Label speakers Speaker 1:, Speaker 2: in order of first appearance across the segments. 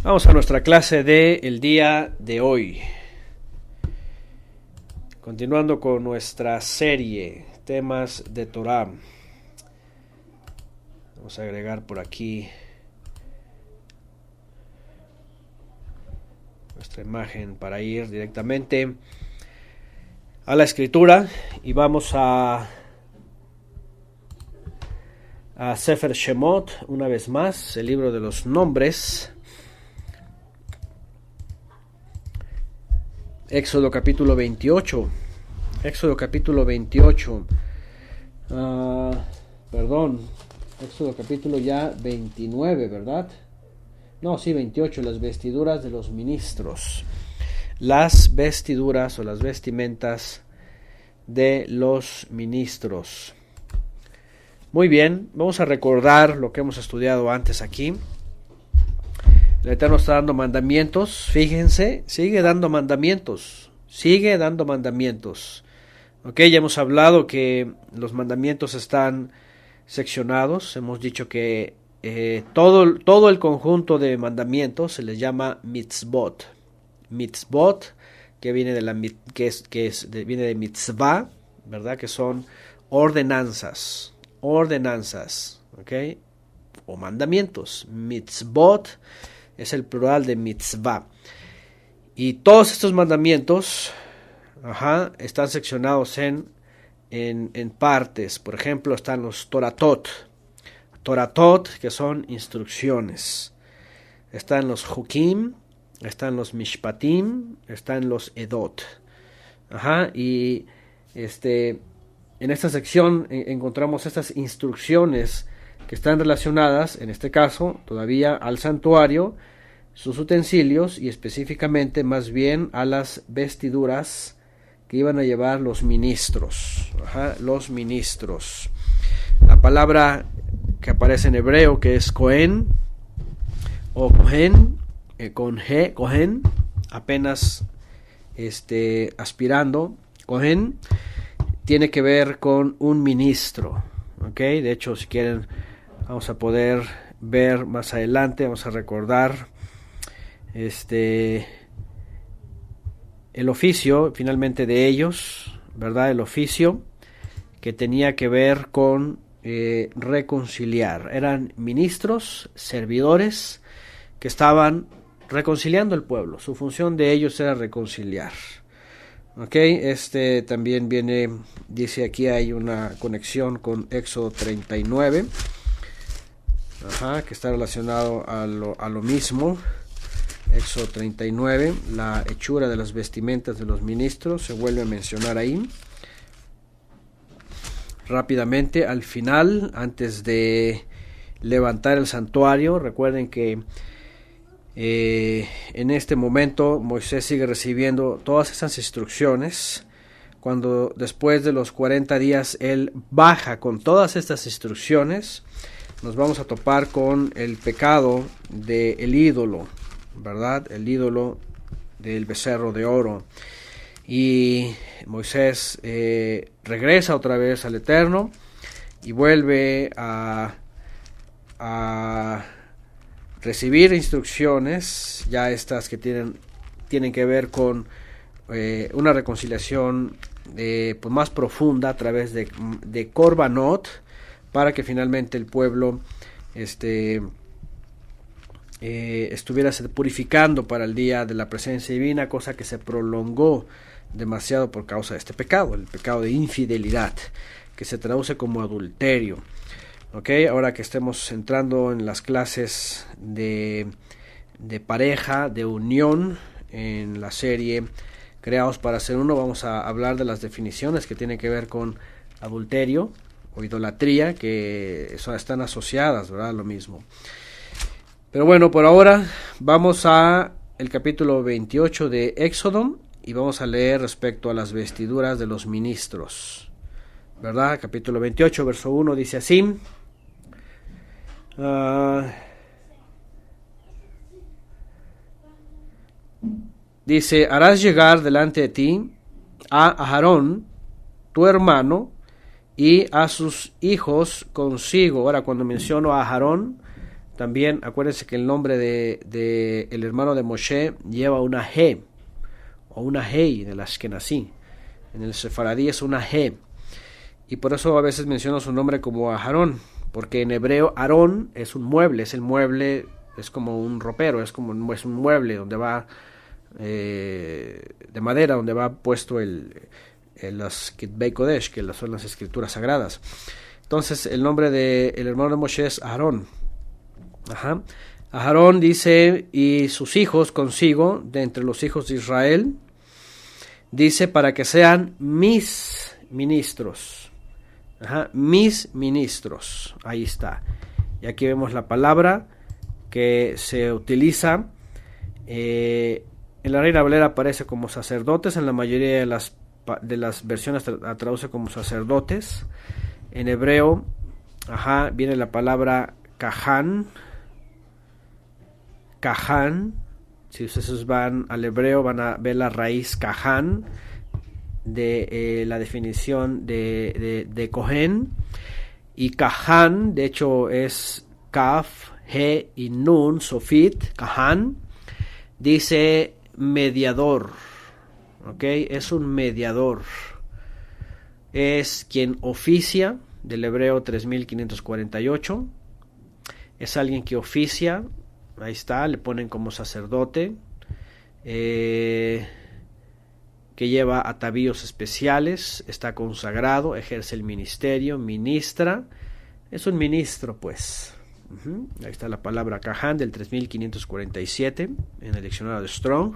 Speaker 1: Vamos a nuestra clase del día de hoy. Continuando con nuestra serie, temas de Torah. Vamos a agregar por aquí nuestra imagen para ir directamente a la escritura y vamos a Sefer Shemot, una vez más, el libro de los nombres. Éxodo capítulo 28. Éxodo capítulo 28. Éxodo capítulo ya 29, ¿verdad? No, sí, 28. Las vestiduras de los ministros. Las vestiduras o las vestimentas de los ministros. Muy bien, vamos a recordar lo que hemos estudiado antes aquí. El Eterno está dando mandamientos, fíjense, sigue dando mandamientos. Ok, ya hemos hablado que los mandamientos están seccionados, hemos dicho que todo el conjunto de mandamientos se les llama mitzvot. Mitzvot, que viene viene de mitzvah, ¿verdad? Que son ordenanzas, ¿ok? O mandamientos. Mitzvot es el plural de mitzvah. Y todos estos mandamientos están seccionados en partes. Por ejemplo, están los Toratot, que son instrucciones. Están los Hukim, están los Mishpatim, están los Edot. Y en esta sección encontramos estas instrucciones que están relacionadas, en este caso, todavía al santuario, sus utensilios y específicamente más bien a las vestiduras que iban a llevar los ministros. Los ministros. La palabra que aparece en hebreo, que es Cohen, o Cohen, con G, Cohen, apenas aspirando, Cohen, tiene que ver con un ministro. ¿Ok? De hecho, si quieren, vamos a poder ver más adelante, vamos a recordar el oficio finalmente de ellos, ¿verdad? El oficio que tenía que ver con reconciliar. Eran ministros, servidores que estaban reconciliando el pueblo. Su función de ellos era reconciliar. Ok, también dice aquí hay una conexión con Éxodo 39, que está relacionado a lo mismo. Éxodo 39, la hechura de las vestimentas de los ministros se vuelve a mencionar ahí. Rápidamente, al final, antes de levantar el santuario, recuerden que en este momento Moisés sigue recibiendo todas esas instrucciones. Cuando después de los 40 días él baja con todas estas instrucciones, nos vamos a topar con el pecado del ídolo, ¿verdad? El ídolo del becerro de oro. Y Moisés regresa otra vez al Eterno y vuelve a recibir instrucciones, ya estas que tienen que ver con una reconciliación pues más profunda a través de Korbanot, para que finalmente el pueblo estuviera purificando para el día de la presencia divina, cosa que se prolongó demasiado por causa de este pecado, el pecado de infidelidad, que se traduce como adulterio. Ok, ahora que estemos entrando en las clases de pareja, de unión, en la serie Creados para ser uno, vamos a hablar de las definiciones que tienen que ver con adulterio o idolatría, que están asociadas, ¿verdad?, a lo mismo. Pero bueno, por ahora vamos a el capítulo 28 de Éxodo y vamos a leer respecto a las vestiduras de los ministros, ¿verdad? Capítulo 28, verso 1 dice así. Dice: harás llegar delante de ti a Aarón, tu hermano, y a sus hijos consigo. Ahora, cuando menciono a Aarón, también acuérdense que el nombre de el hermano de Moshe lleva una G o una Hei de las que nací. En el sefaradí es una G. Y por eso a veces menciono su nombre como Aarón, porque en hebreo Aarón es un mueble, es el mueble, es como un ropero, es un mueble donde va de madera, donde va puesto las Kitbei Kodesh, que son las escrituras sagradas. Entonces el nombre del hermano de Moshe es Aarón. Ajá. Aarón dice, y sus hijos consigo, de entre los hijos de Israel, dice, para que sean mis ministros. Ajá, mis ministros. Ahí está. Y aquí vemos la palabra que se utiliza. En la Reina Valera aparece como sacerdotes. En la mayoría de las versiones traduce como sacerdotes. En hebreo, viene la palabra kahán. Kahán. Si ustedes van al hebreo van a ver la raíz kahán de la definición de Cohen. Y kahán, de hecho, es kaf, he y nun, sofit, kahán. Dice mediador. ¿Ok? Es un mediador. Es quien oficia, del hebreo 3548. Es alguien que oficia. Ahí está, le ponen como sacerdote, que lleva atavíos especiales, está consagrado, ejerce el ministerio, ministra, es un ministro pues. Ahí está la palabra Kahán del 3547 en el diccionario de Strong,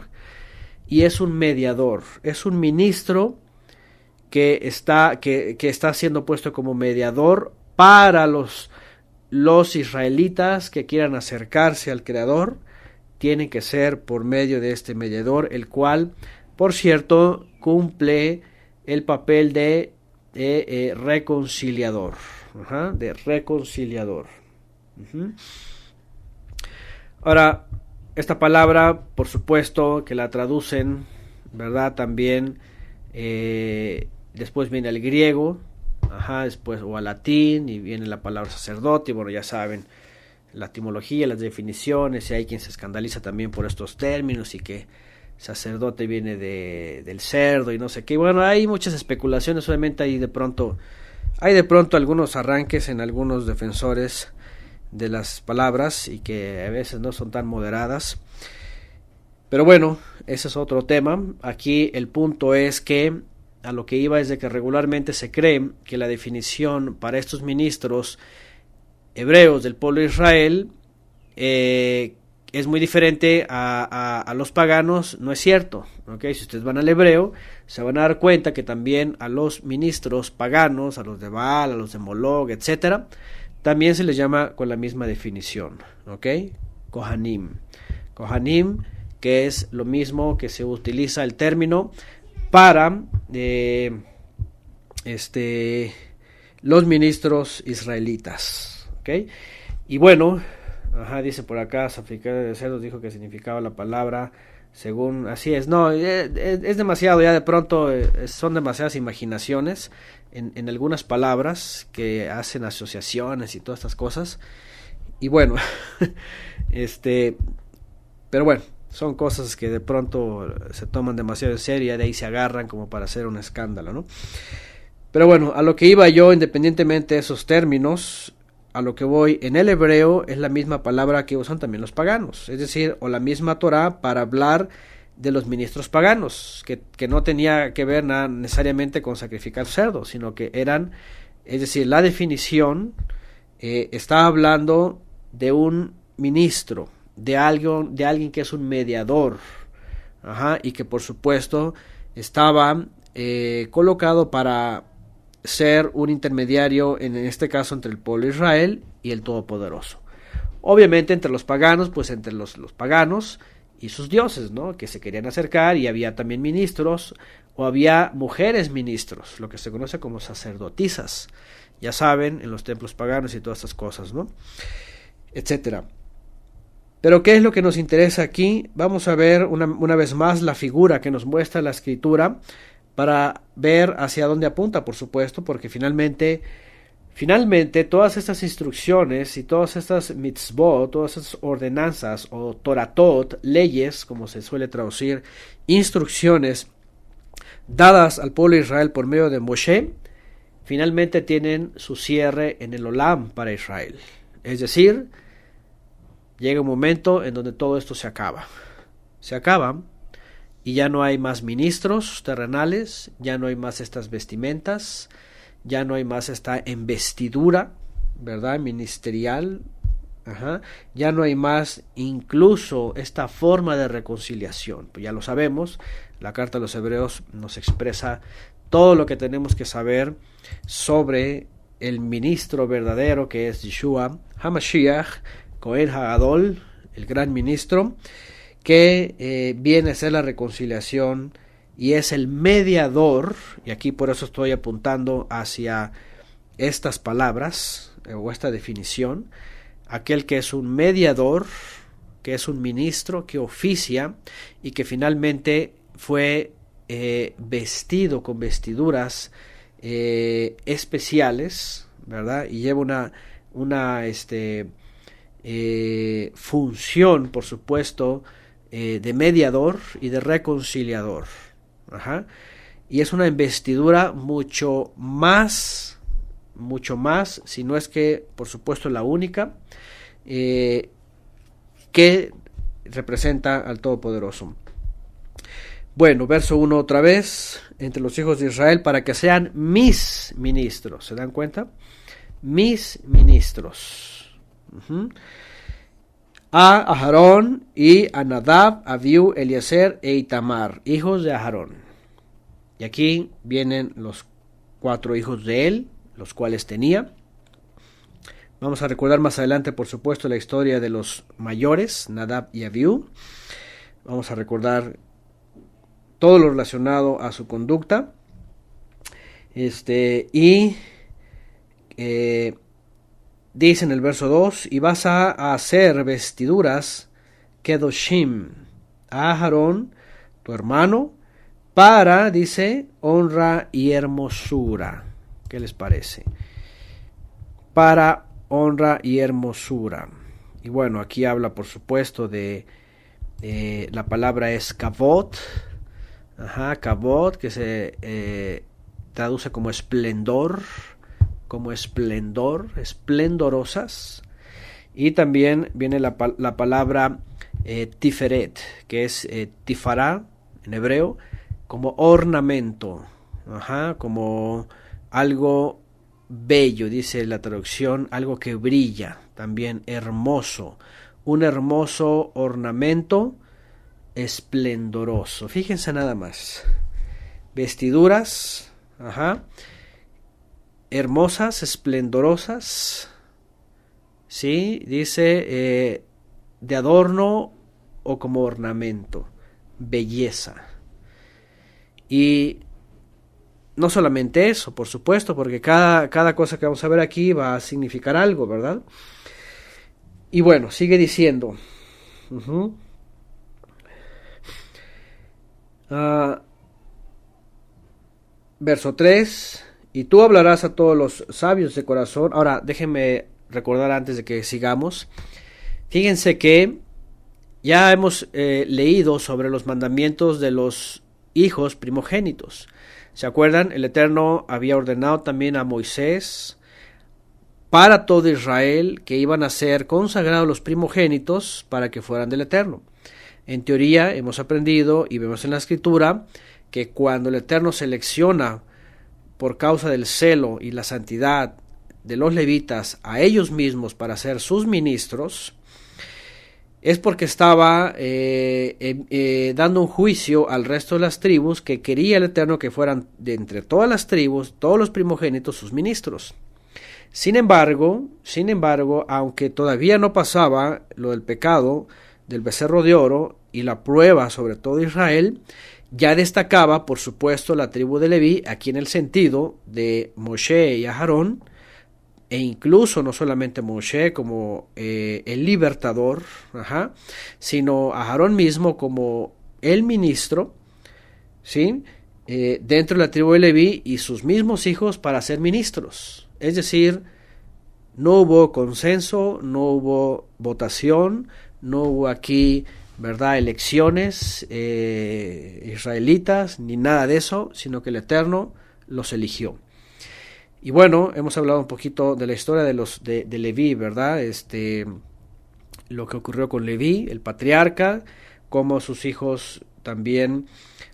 Speaker 1: y es un mediador, es un ministro que está siendo puesto como mediador para los israelitas que quieran acercarse al Creador. Tienen que ser por medio de este mediador, el cual, por cierto, cumple el papel de reconciliador. De reconciliador. Ahora, esta palabra, por supuesto, que la traducen, ¿verdad? También, después viene el griego, después o al latín, y viene la palabra sacerdote, y bueno, ya saben, la etimología, las definiciones, y hay quien se escandaliza también por estos términos, y que sacerdote viene del cerdo, y no sé qué. Bueno, hay muchas especulaciones, obviamente hay de pronto algunos arranques en algunos defensores de las palabras, y que a veces no son tan moderadas. Pero bueno, ese es otro tema. Aquí el punto es que a lo que iba es de que regularmente se cree que la definición para estos ministros hebreos del pueblo de Israel es muy diferente a los paganos. No es cierto, ¿okay? Si ustedes van al hebreo se van a dar cuenta que también a los ministros paganos, a los de Baal, a los de Moloch, etcétera, también se les llama con la misma definición, ¿ok? Kohanim, que es lo mismo, que se utiliza el término para los ministros israelitas, ¿ok? Y bueno, dice por acá, Sacrificado de cerdos dijo que significaba la palabra, según, así es, no, es demasiado, ya de pronto son demasiadas imaginaciones en algunas palabras que hacen asociaciones y todas estas cosas, y bueno, pero bueno, son cosas que de pronto se toman demasiado en serio y de ahí se agarran como para hacer un escándalo, ¿no? Pero bueno, a lo que iba yo, independientemente de esos términos, a lo que voy, en el hebreo es la misma palabra que usan también los paganos, es decir, o la misma Torah para hablar de los ministros paganos, que no tenía que ver nada necesariamente con sacrificar cerdos, sino que eran, es decir, la definición estaba hablando de un ministro, de alguien que es un mediador, y que por supuesto estaba colocado para ser un intermediario, en este caso entre el pueblo de Israel y el Todopoderoso. Obviamente entre los paganos, pues entre los paganos y sus dioses, ¿no? Que se querían acercar, y había también ministros, o había mujeres ministros, lo que se conoce como sacerdotisas, ya saben, en los templos paganos y todas estas cosas, ¿no? Etcétera. Pero ¿qué es lo que nos interesa aquí? Vamos a ver una vez más la figura que nos muestra la escritura para ver hacia dónde apunta, por supuesto, porque finalmente Finalmente, todas estas instrucciones y todas estas mitzvot, todas estas ordenanzas o toratot, leyes, como se suele traducir, instrucciones dadas al pueblo de Israel por medio de Moshe, finalmente tienen su cierre en el Olam para Israel. Es decir, llega un momento en donde todo esto se acaba. Se acaba y ya no hay más ministros terrenales, ya no hay más estas vestimentas, ya no hay más esta investidura, ¿verdad? Ministerial. Ya no hay más incluso esta forma de reconciliación. Pues ya lo sabemos, la carta de los Hebreos nos expresa todo lo que tenemos que saber sobre el ministro verdadero que es Yeshua HaMashiach, Cohen HaGadol, el gran ministro, que viene a ser la reconciliación y es el mediador, y aquí por eso estoy apuntando hacia estas palabras o esta definición, aquel que es un mediador, que es un ministro, que oficia y que finalmente fue vestido con vestiduras especiales, ¿verdad? Y lleva una función, por supuesto, de mediador y de reconciliador. Y es una investidura mucho más, si no es que, por supuesto, la única, que representa al Todopoderoso. Bueno, verso 1 otra vez, entre los hijos de Israel, para que sean mis ministros. ¿Se dan cuenta? Mis ministros. A Aharón y a Nadab, Abiú, Eliezer e Itamar, hijos de Aharón. Y aquí vienen los 4 hijos de él, los cuales tenía. Vamos a recordar más adelante, por supuesto, la historia de los mayores, Nadab y Abiú. Vamos a recordar todo lo relacionado a su conducta. Dice en el verso 2, y vas a hacer vestiduras kedoshim a Aharón, tu hermano, para, dice, honra y hermosura. ¿Qué les parece? Para honra y hermosura. Y bueno, aquí habla, por supuesto, de la palabra es kavod. Kavod, que se traduce como esplendor, esplendorosas. Y también viene la palabra tiferet, que es tifará en hebreo, como ornamento, como algo bello, dice la traducción, algo que brilla, también hermoso, un hermoso ornamento esplendoroso. Fíjense nada más, vestiduras, hermosas, esplendorosas, sí, dice de adorno o como ornamento, belleza. Y no solamente eso, por supuesto, porque cada cosa que vamos a ver aquí va a significar algo, ¿verdad? Y bueno, sigue diciendo. Verso 3. Y tú hablarás a todos los sabios de corazón. Ahora, déjenme recordar antes de que sigamos. Fíjense que ya hemos leído sobre los mandamientos de los hijos primogénitos. ¿Se acuerdan? El Eterno había ordenado también a Moisés para todo Israel que iban a ser consagrados los primogénitos para que fueran del Eterno. En teoría hemos aprendido y vemos en la Escritura que cuando el Eterno selecciona por causa del celo y la santidad de los levitas a ellos mismos para ser sus ministros, es porque estaba dando un juicio al resto de las tribus que quería el Eterno que fueran de entre todas las tribus, todos los primogénitos, sus ministros. Sin embargo, aunque todavía no pasaba lo del pecado del becerro de oro y la prueba sobre todo Israel, ya destacaba, por supuesto, la tribu de Leví, aquí en el sentido de Moshe y Aarón, e incluso no solamente Moshe como el libertador, sino a Aarón mismo como el ministro, ¿sí? Dentro de la tribu de Leví y sus mismos hijos para ser ministros. Es decir, no hubo consenso, no hubo votación, no hubo aquí, ¿verdad?, elecciones israelitas, ni nada de eso, sino que el Eterno los eligió. Y bueno, hemos hablado un poquito de la historia de Leví, ¿verdad? Lo que ocurrió con Leví, el patriarca, cómo sus hijos también,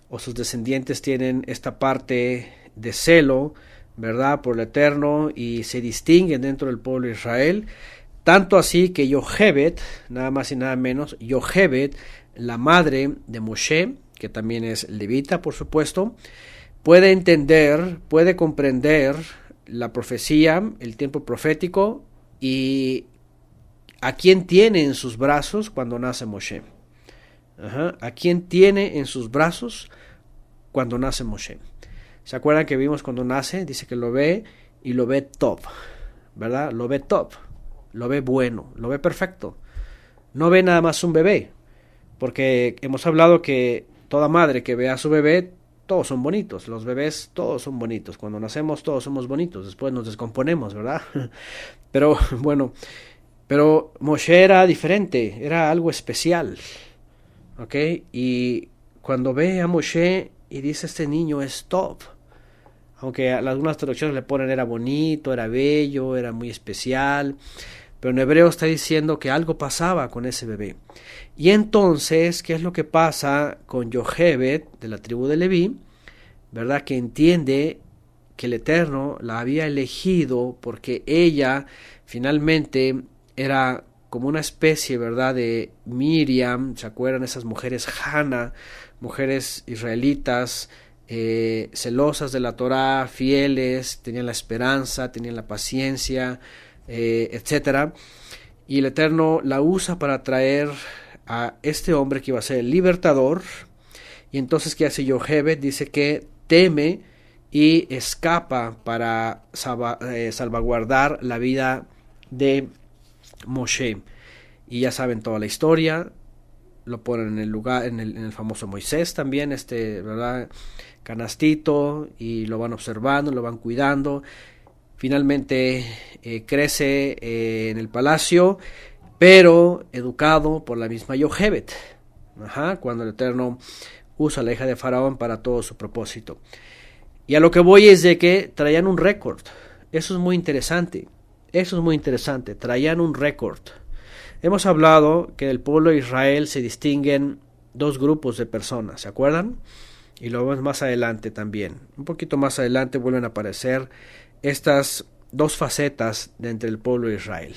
Speaker 1: o sus descendientes, tienen esta parte de celo, ¿verdad?, por el Eterno, y se distinguen dentro del pueblo de Israel. Tanto así que Yochebed, nada más y nada menos, Yochebed, la madre de Moshe, que también es levita, por supuesto, puede entender, puede comprender la profecía, el tiempo profético, y a quién tiene en sus brazos cuando nace Moshe. A quién tiene en sus brazos cuando nace Moshe. ¿Se acuerdan que vimos cuando nace? Dice que lo ve y lo ve top, ¿verdad? Lo ve top, lo ve bueno, lo ve perfecto. No ve nada más un bebé, porque hemos hablado que toda madre que ve a su bebé, todos son bonitos, los bebés todos son bonitos, cuando nacemos todos somos bonitos, después nos descomponemos, ¿verdad? Pero bueno, pero Moshe era diferente, era algo especial, ¿ok? Y cuando ve a Moshe y dice, este niño es top, aunque algunas traducciones le ponen era bonito, era bello, era muy especial, pero en hebreo está diciendo que algo pasaba con ese bebé. Y entonces, ¿qué es lo que pasa con Yochebed de la tribu de Leví? ¿Verdad? Que entiende que el Eterno la había elegido porque ella finalmente era como una especie, ¿verdad?, de Miriam. ¿Se acuerdan? Esas mujeres Hannah, mujeres israelitas, celosas de la Torá, fieles, tenían la esperanza, tenían la paciencia, etcétera. Y el Eterno la usa para traer a este hombre que iba a ser el libertador. Y entonces, ¿qué hace Yochebed? Dice que teme y escapa para salvaguardar la vida de Moshe. Y ya saben toda la historia, lo ponen en el lugar, en el famoso Moisés también, ¿verdad?, canastito, y lo van observando, lo van cuidando. Finalmente crece en el palacio, pero educado por la misma Yochebed, cuando el Eterno usa a la hija de Faraón para todo su propósito. Y a lo que voy es de que traían un récord. Eso es muy interesante. Traían un récord. Hemos hablado que del pueblo de Israel se distinguen dos grupos de personas, ¿se acuerdan? Y lo vemos más adelante también. Un poquito más adelante vuelven a aparecer estas dos facetas de entre el pueblo de Israel.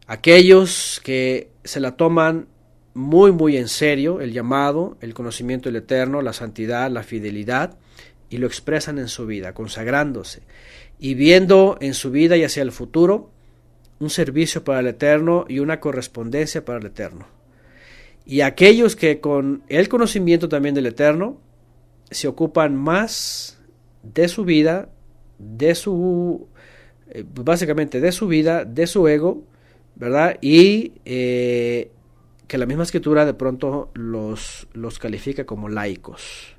Speaker 1: Aquellos que se la toman muy muy en serio, el llamado, el conocimiento del Eterno, la santidad, la fidelidad, y lo expresan en su vida, consagrándose y viendo en su vida y hacia el futuro un servicio para el Eterno y una correspondencia para el Eterno. Y aquellos que con el conocimiento también del Eterno se ocupan más de su vida, básicamente de su vida, de su ego, ¿verdad? Y que la misma escritura de pronto los califica como laicos,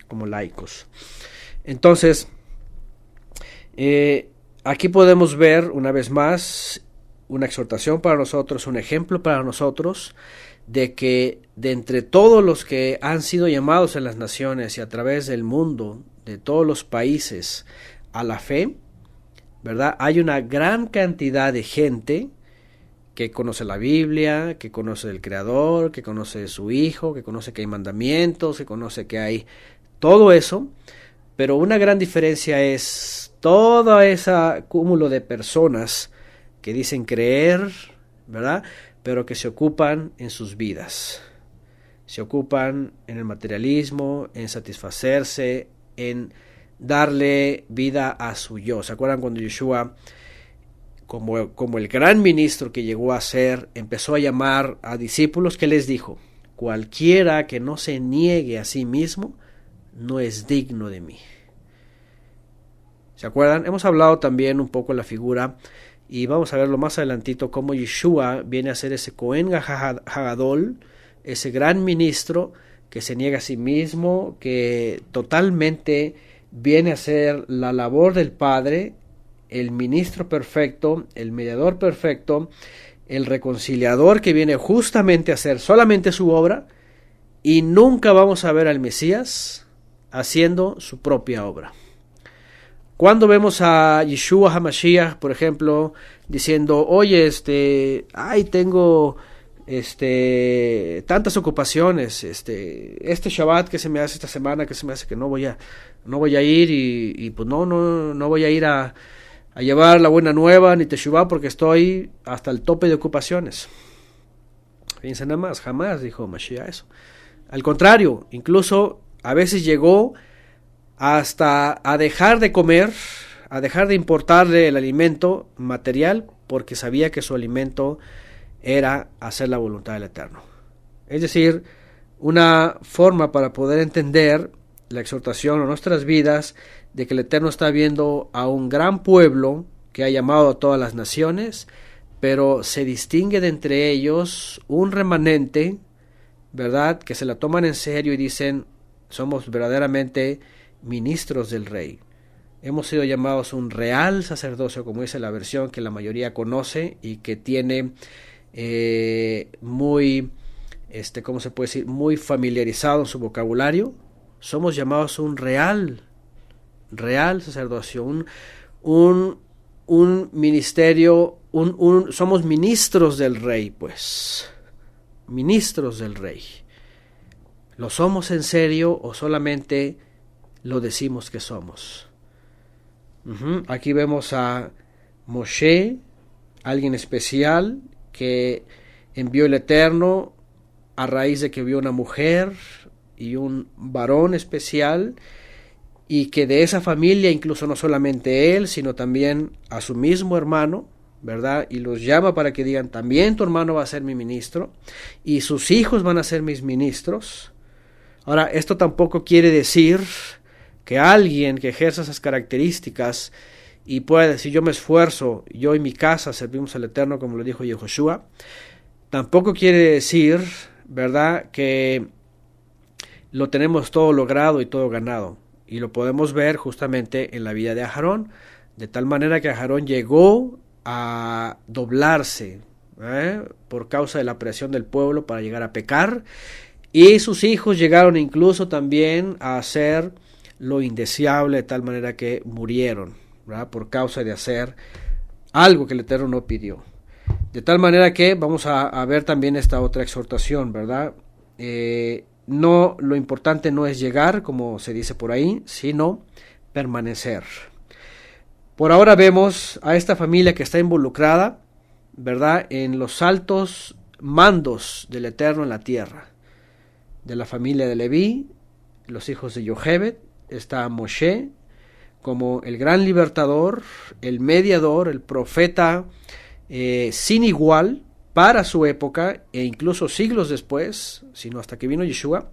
Speaker 1: como laicos. Entonces, aquí podemos ver una vez más una exhortación para nosotros, un ejemplo para nosotros, de que de entre todos los que han sido llamados en las naciones y a través del mundo, de todos los países, a la fe, ¿verdad?, hay una gran cantidad de gente que conoce la Biblia, que conoce el Creador, que conoce su Hijo, que conoce que hay mandamientos, que conoce que hay todo eso, pero una gran diferencia es todo ese cúmulo de personas que dicen creer, ¿verdad?, pero que se ocupan en sus vidas, se ocupan en el materialismo, en satisfacerse, en darle vida a su yo. ¿Se acuerdan cuando Yeshua, como el gran ministro que llegó a ser, empezó a llamar a discípulos? ¿Qué les dijo? Cualquiera que no se niegue a sí mismo no es digno de mí. ¿Se acuerdan? Hemos hablado también un poco de la figura, y vamos a verlo más adelantito, cómo Yeshua viene a ser ese Cohen Hagadol, ese gran ministro que se niega a sí mismo, que totalmente viene a ser la labor del Padre, el ministro perfecto, el mediador perfecto, el reconciliador que viene justamente a hacer solamente su obra, y nunca vamos a ver al Mesías haciendo su propia obra. Cuando vemos a Yeshua HaMashiach, por ejemplo, diciendo, oye, tengo tantas ocupaciones, este Shabbat que se me hace esta semana, que se me hace que no voy a ir, y pues no voy a ir a llevar la buena nueva ni Teshuvah porque estoy hasta el tope de ocupaciones. Fíjense nada más, jamás dijo Mashiach eso. Al contrario, incluso a veces llegó hasta a dejar de comer, a dejar de importarle el alimento material, porque sabía que su alimento era hacer la voluntad del Eterno. Es decir, una forma para poder entender la exhortación a nuestras vidas de que el Eterno está viendo a un gran pueblo que ha llamado a todas las naciones, pero se distingue de entre ellos un remanente, ¿verdad?, que se la toman en serio y dicen, somos verdaderamente ministros del Rey. Hemos sido llamados un real sacerdocio, como dice la versión que la mayoría conoce y que tiene muy, ¿cómo se puede decir?, muy familiarizado en su vocabulario. Somos llamados un real sacerdocio, un ministerio, somos ministros del Rey, pues, ministros del Rey. ¿Lo somos en serio o solamente lo decimos que somos? Aquí vemos a Moshe, alguien especial que envió el Eterno a raíz de que vio una mujer y un varón especial, y que de esa familia, incluso no solamente él, sino también a su mismo hermano, ¿verdad? Y los llama para que digan, también tu hermano va a ser mi ministro, y sus hijos van a ser mis ministros. Ahora, esto tampoco quiere decir que alguien que ejerza esas características y pueda decir, yo me esfuerzo, yo y mi casa servimos al Eterno, como lo dijo Yehoshua, tampoco quiere decir, ¿verdad?, que lo tenemos todo logrado y todo ganado. Y lo podemos ver justamente en la vida de Aarón, de tal manera que Aarón llegó a doblarse por causa de la presión del pueblo para llegar a pecar, y sus hijos llegaron incluso también a hacer lo indeseable, de tal manera que murieron, ¿verdad?, por causa de hacer algo que el Eterno no pidió. De tal manera que vamos a ver también esta otra exhortación, ¿verdad? No, lo importante no es llegar, como se dice por ahí, sino permanecer. Por ahora vemos a esta familia que está involucrada, ¿verdad?, en los altos mandos del Eterno en la tierra. De la familia de Leví, los hijos de Yochebed, está Moshe como el gran libertador, el mediador, el profeta sin igual para su época, e incluso siglos después, sino hasta que vino Yeshua.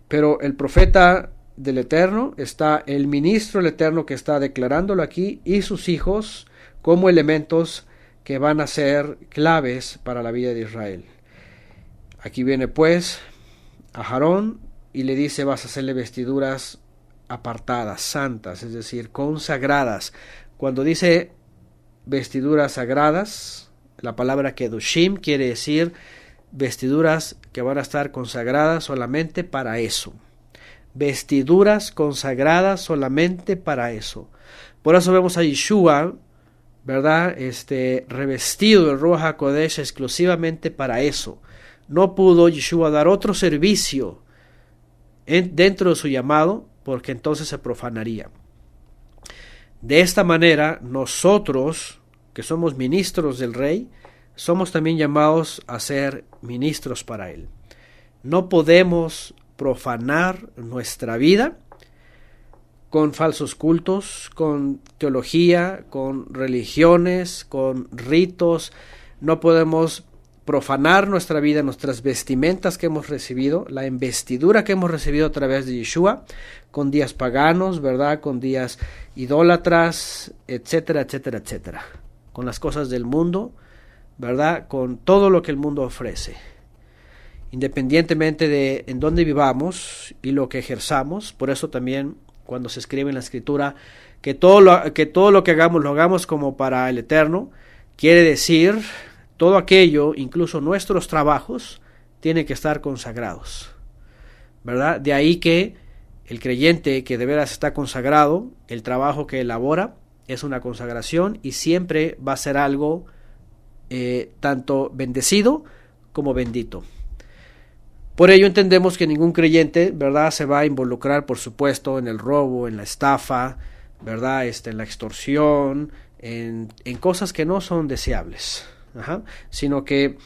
Speaker 1: Pero el profeta del Eterno, está el ministro del Eterno que está declarándolo aquí, y sus hijos como elementos que van a ser claves para la vida de Israel. Aquí viene pues a Aarón y le dice, vas a hacerle vestiduras apartadas, santas, es decir, consagradas. Cuando dice vestiduras sagradas, la palabra kedushim quiere decir vestiduras que van a estar consagradas solamente para eso. Vestiduras consagradas solamente para eso. Por eso vemos a Yeshua, ¿verdad?, revestido de Ruach HaKodesh exclusivamente para eso. No pudo Yeshua dar otro servicio dentro de su llamado, porque entonces se profanaría. De esta manera, nosotros, que somos ministros del Rey, somos también llamados a ser ministros para Él. No podemos profanar nuestra vida con falsos cultos, con teología, con religiones, con ritos. No podemos profanar nuestra vida, nuestras vestimentas que hemos recibido, la investidura que hemos recibido a través de Yeshua, con días paganos, ¿verdad?, con días idólatras, etcétera, etcétera, etcétera, con las cosas del mundo, ¿verdad?, con todo lo que el mundo ofrece. Independientemente de en dónde vivamos y lo que ejerzamos, por eso también cuando se escribe en la Escritura que todo lo que hagamos lo hagamos como para el Eterno, quiere decir todo aquello, incluso nuestros trabajos, tienen que estar consagrados, ¿verdad? De ahí que el creyente que de veras está consagrado, el trabajo que elabora es una consagración y siempre va a ser algo tanto bendecido como bendito. Por ello entendemos que ningún creyente, ¿verdad?, se va a involucrar, por supuesto, en el robo, en la estafa, ¿verdad?, en la extorsión, en cosas que no son deseables, sino que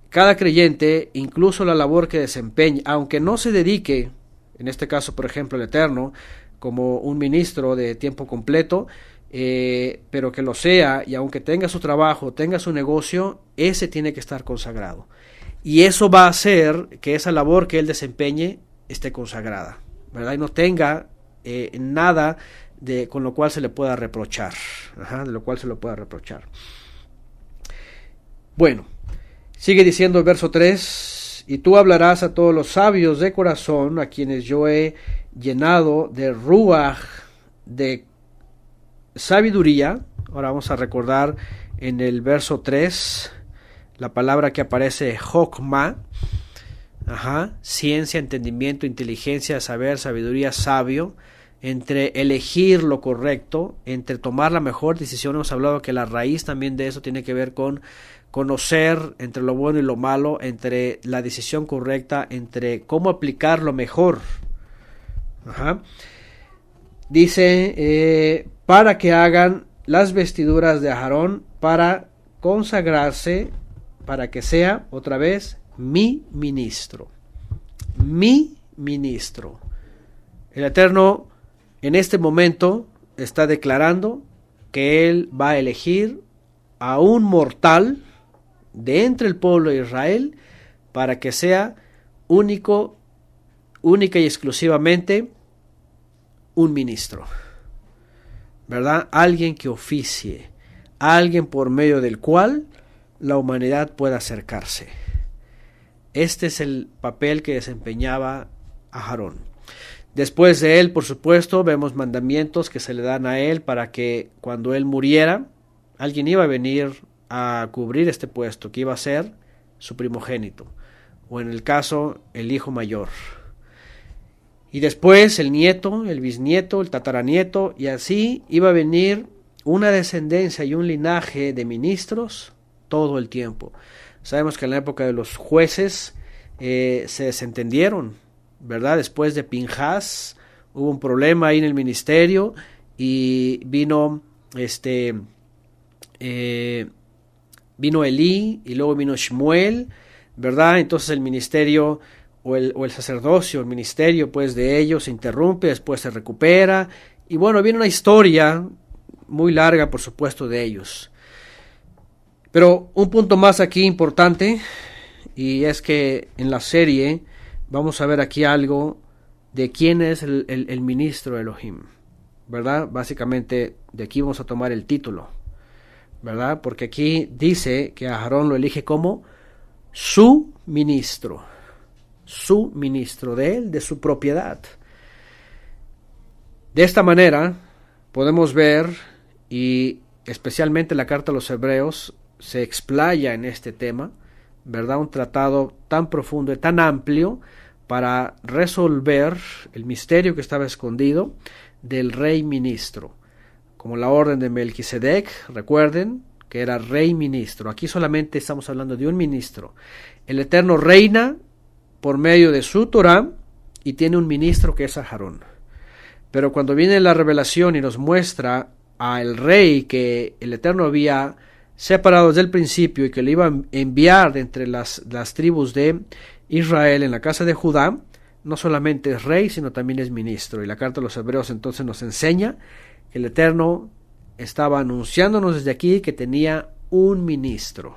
Speaker 1: cada creyente, incluso la labor que desempeña, aunque no se dedique, en este caso, por ejemplo, el Eterno, como un ministro de tiempo completo, pero que lo sea, y aunque tenga su trabajo, tenga su negocio, ese tiene que estar consagrado. Y eso va a hacer que esa labor que él desempeñe esté consagrada, ¿verdad? Y no tenga nada con lo cual se le pueda reprochar, de lo cual se lo pueda reprochar. Bueno, sigue diciendo el verso 3, y tú hablarás a todos los sabios de corazón, a quienes yo he llenado de ruaj, de sabiduría. Ahora vamos a recordar en el verso 3, la palabra que aparece, Jokma, ciencia, entendimiento, inteligencia, saber, sabiduría, sabio, entre elegir lo correcto, entre tomar la mejor decisión. Hemos hablado que la raíz también de eso tiene que ver con conocer entre lo bueno y lo malo, entre la decisión correcta, entre cómo aplicar lo mejor. Dice, para que hagan las vestiduras de Aarón, para consagrarse, para que sea, otra vez, mi ministro. Mi ministro. El Eterno en este momento está declarando que Él va a elegir a un mortal de entre el pueblo de Israel para que sea única y exclusivamente un ministro, ¿verdad? Alguien que oficie, alguien por medio del cual la humanidad pueda acercarse. Este es el papel que desempeñaba Aarón. Después de él, por supuesto, vemos mandamientos que se le dan a él para que cuando él muriera, alguien iba a venir a cubrir este puesto, que iba a ser su primogénito, o en el caso, el hijo mayor. Y después el nieto, el bisnieto, el tataranieto, y así iba a venir una descendencia y un linaje de ministros todo el tiempo. Sabemos que en la época de los jueces se desentendieron, ¿verdad? Después de Pinjas hubo un problema ahí en el ministerio y vino vino Elí y luego vino Shmuel, ¿verdad? Entonces el ministerio o el sacerdocio, el ministerio pues de ellos se interrumpe, después se recupera y bueno, viene una historia muy larga, por supuesto, de ellos. Pero un punto más aquí importante, y es que en la serie vamos a ver aquí algo de quién es el ministro de Elohim, ¿verdad? Básicamente de aquí vamos a tomar el título, ¿verdad? Porque aquí dice que a Aarón lo elige como su ministro de él, de su propiedad. De esta manera podemos ver, y especialmente la carta a los Hebreos se explaya en este tema, ¿verdad? Un tratado tan profundo y tan amplio para resolver el misterio que estaba escondido del rey ministro, como la orden de Melquisedec. Recuerden que era rey ministro. Aquí solamente estamos hablando de un ministro. El Eterno reina por medio de su Torah y tiene un ministro que es Aarón. Pero cuando viene la revelación y nos muestra al rey que el Eterno había separado desde el principio y que le iba a enviar de entre las tribus de Israel en la casa de Judá, no solamente es rey, sino también es ministro. Y la carta de los Hebreos entonces nos enseña que el Eterno estaba anunciándonos desde aquí que tenía un ministro,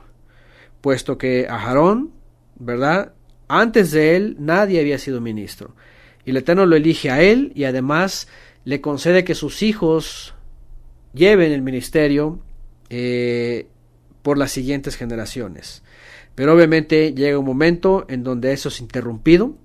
Speaker 1: puesto que a Aarón, ¿verdad?, antes de él nadie había sido ministro. Y el Eterno lo elige a él y además le concede que sus hijos lleven el ministerio por las siguientes generaciones. Pero obviamente llega un momento en donde eso es interrumpido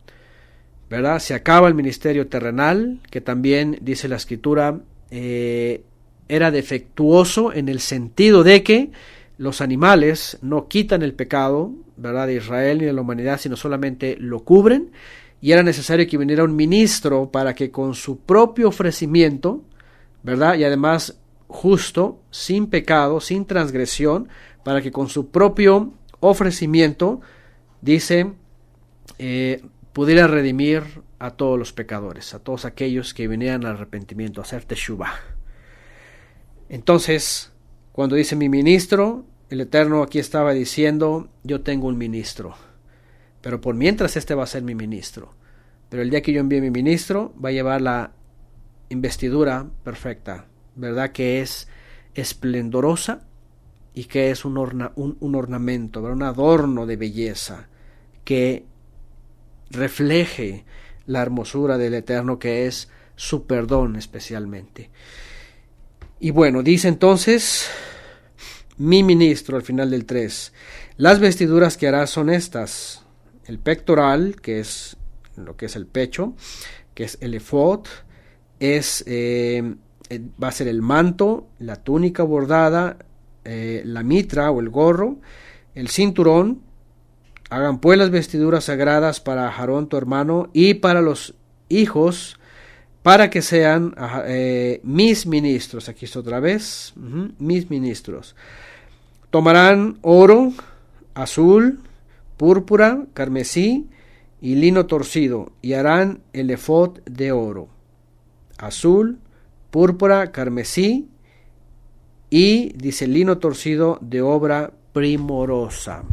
Speaker 1: ¿verdad? Se acaba el ministerio terrenal, que también, dice la Escritura, era defectuoso en el sentido de que los animales no quitan el pecado, ¿verdad?, de Israel ni de la humanidad, sino solamente lo cubren, y era necesario que viniera un ministro para que con su propio ofrecimiento, ¿verdad?, y además justo, sin pecado, sin transgresión, para que con su propio ofrecimiento, dice, pudiera redimir a todos los pecadores, a todos aquellos que vinieran al arrepentimiento, a hacer teshuvah. Entonces, cuando dice mi ministro, el Eterno aquí estaba diciendo, yo tengo un ministro, pero por mientras este va a ser mi ministro. Pero el día que yo envíe mi ministro, va a llevar la investidura perfecta, ¿verdad? Que es esplendorosa y que es un ornamento, ¿verdad? Un adorno de belleza que refleje la hermosura del Eterno, que es su perdón especialmente. Y bueno, dice entonces mi ministro al final del 3, las vestiduras que hará son estas: el pectoral, que es lo que es el pecho, que es el efod, va a ser el manto, la túnica bordada, la mitra o el gorro, el cinturón. Hagan pues las vestiduras sagradas para Aarón tu hermano y para los hijos, para que sean mis ministros. Aquí está otra vez, mis ministros. Tomarán oro, azul, púrpura, carmesí y lino torcido, y harán el efod de oro, azul, púrpura, carmesí y, dice, lino torcido de obra primorosa.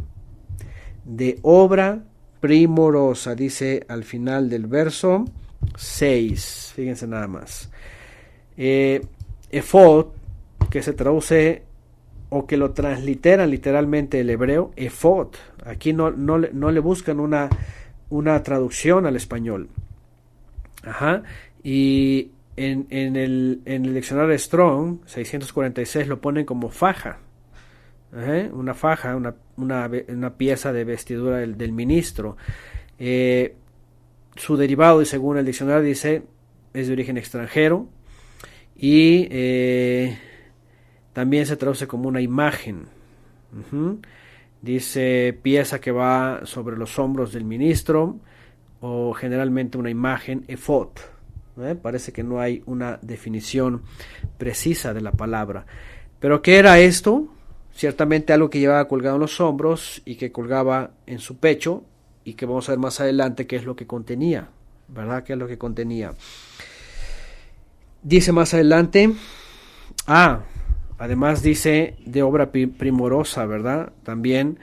Speaker 1: De obra primorosa, dice al final del verso 6. Fíjense nada más. Efod, que se traduce o que lo transliteran literalmente el hebreo, efod. Aquí no le buscan una traducción al español. Ajá. Y en el diccionario Strong 646 lo ponen como faja. Una faja, una pieza de vestidura del ministro. Su derivado, y según el diccionario dice, es de origen extranjero y también se traduce como una imagen. Dice pieza que va sobre los hombros del ministro, o generalmente una imagen, efod. Parece que no hay una definición precisa de la palabra. ¿Pero qué era esto? Ciertamente algo que llevaba colgado en los hombros y que colgaba en su pecho, y que vamos a ver más adelante qué es lo que contenía, ¿verdad? ¿Qué es lo que contenía? Dice más adelante, además dice de obra primorosa, ¿verdad? También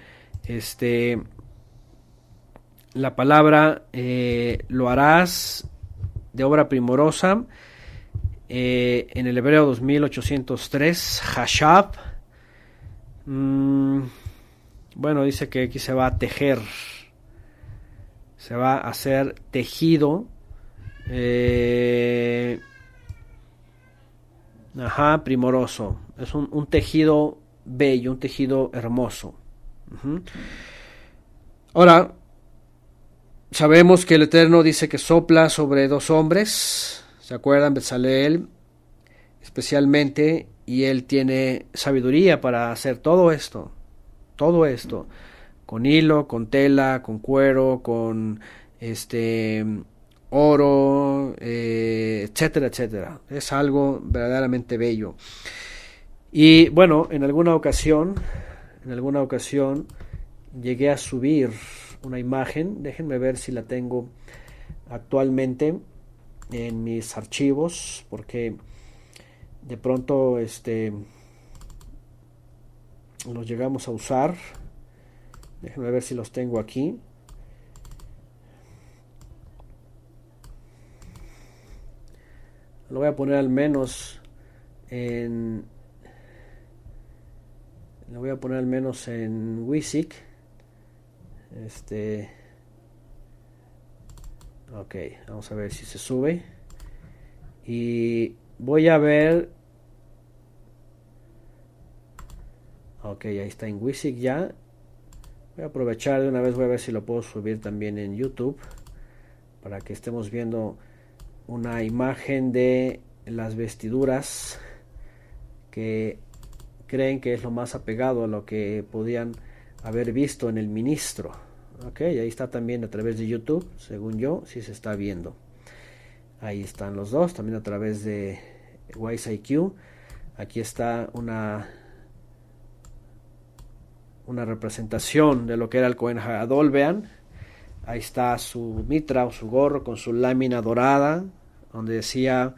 Speaker 1: la palabra lo harás de obra primorosa, en el hebreo 2803, hashab. Bueno, dice que aquí se va a tejer, se va a hacer tejido, primoroso. Es un tejido bello, un tejido hermoso. Ahora, sabemos que el Eterno dice que sopla sobre 2 hombres, ¿se acuerdan? Bezaleel, especialmente, y él tiene sabiduría para hacer todo esto, con hilo, con tela, con cuero, con oro, etcétera, etcétera. Es algo verdaderamente bello. Y bueno, en alguna ocasión llegué a subir una imagen, déjenme ver si la tengo actualmente en mis archivos, porque de pronto los llegamos a usar. Déjenme ver si los tengo aquí. Lo voy a poner al menos en Wisik. Ok, vamos a ver si se sube. Y voy a ver. Ok, ahí está en Wisik ya. Voy a aprovechar de una vez, voy a ver si lo puedo subir también en YouTube. para que estemos viendo una imagen de las vestiduras que creen que es lo más apegado a lo que podían haber visto en el ministro. Ok, ahí está también a través de YouTube, según yo, si se está viendo. Ahí están los dos, también a través de WiseIQ. Aquí está una representación de lo que era el Cohen HaGadol, vean. Ahí está su mitra o su gorro con su lámina dorada, donde decía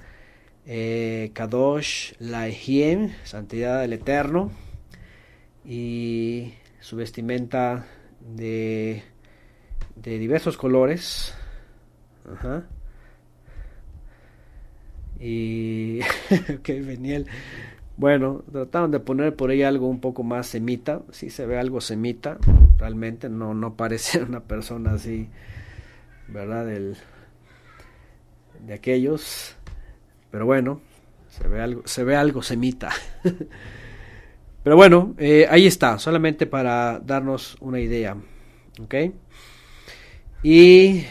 Speaker 1: Kadosh Laehiem, santidad del Eterno, y su vestimenta de diversos colores. Ajá. Y ok, Beniel. Bueno, trataron de poner por ahí algo un poco más semita. Sí se ve algo semita. Realmente no parece una persona así, ¿verdad? De aquellos. Pero bueno, se ve algo semita. Pero bueno, ahí está. Solamente para darnos una idea. ¿Ok? Y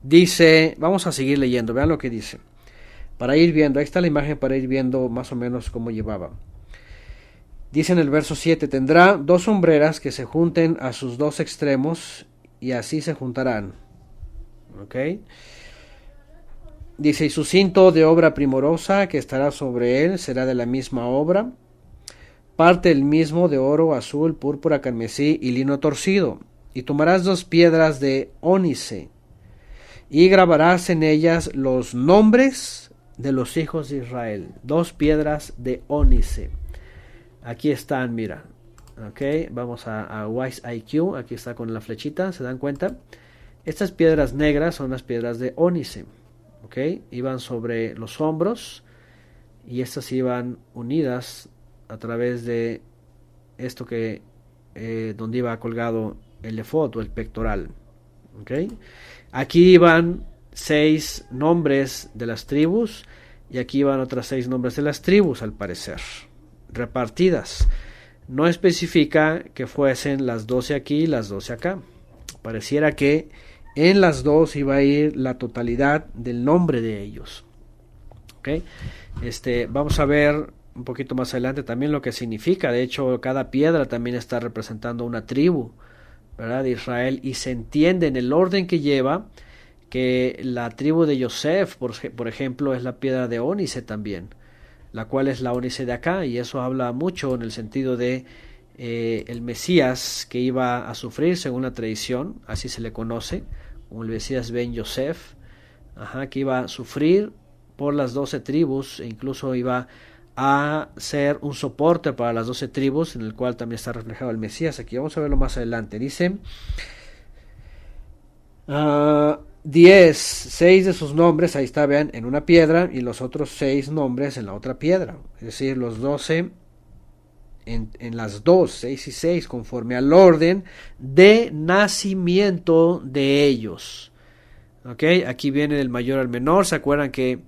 Speaker 1: dice, vamos a seguir leyendo. Vean lo que dice. Para ir viendo, ahí está la imagen para ir viendo más o menos cómo llevaba. Dice en el verso 7, tendrá 2 hombreras que se junten a sus 2 extremos y así se juntarán. ¿Ok? Dice, y su cinto de obra primorosa que estará sobre él será de la misma obra, parte el mismo de oro, azul, púrpura, carmesí y lino torcido. Y tomarás 2 piedras de ónice y grabarás en ellas los nombres de los hijos de Israel. 2 piedras de ónice. Aquí están, mira. Ok, vamos a WiseIQ. Aquí está con la flechita, ¿se dan cuenta? Estas piedras negras son las piedras de ónice. Ok, iban sobre los hombros y estas iban unidas a través de esto que donde iba colgado el efod o el pectoral. Ok, aquí iban 6 nombres de las tribus y aquí van otras 6 nombres de las tribus, al parecer, repartidas. No especifica que fuesen las 12 aquí y las 12 acá. Pareciera que en las 2 iba a ir la totalidad del nombre de ellos. ¿Okay? Vamos a ver un poquito más adelante también lo que significa. De hecho, cada piedra también está representando una tribu, ¿verdad?, de Israel, y se entiende en el orden que lleva que la tribu de Yosef, por ejemplo, es la piedra de ónice también, la cual es la ónice de acá, y eso habla mucho en el sentido de el Mesías que iba a sufrir según la tradición, así se le conoce, como el Mesías ben Yosef, que iba a sufrir por las 12 tribus e incluso iba a ser un soporte para las 12 tribus, en el cual también está reflejado el Mesías. Aquí vamos a verlo más adelante. Dice 6 de sus nombres, ahí está, vean, en una piedra, y los otros 6 nombres en la otra piedra, es decir, los 12 en las 2, 6 y 6, conforme al orden de nacimiento de ellos. ¿Ok? Aquí viene del mayor al menor. ¿Se acuerdan que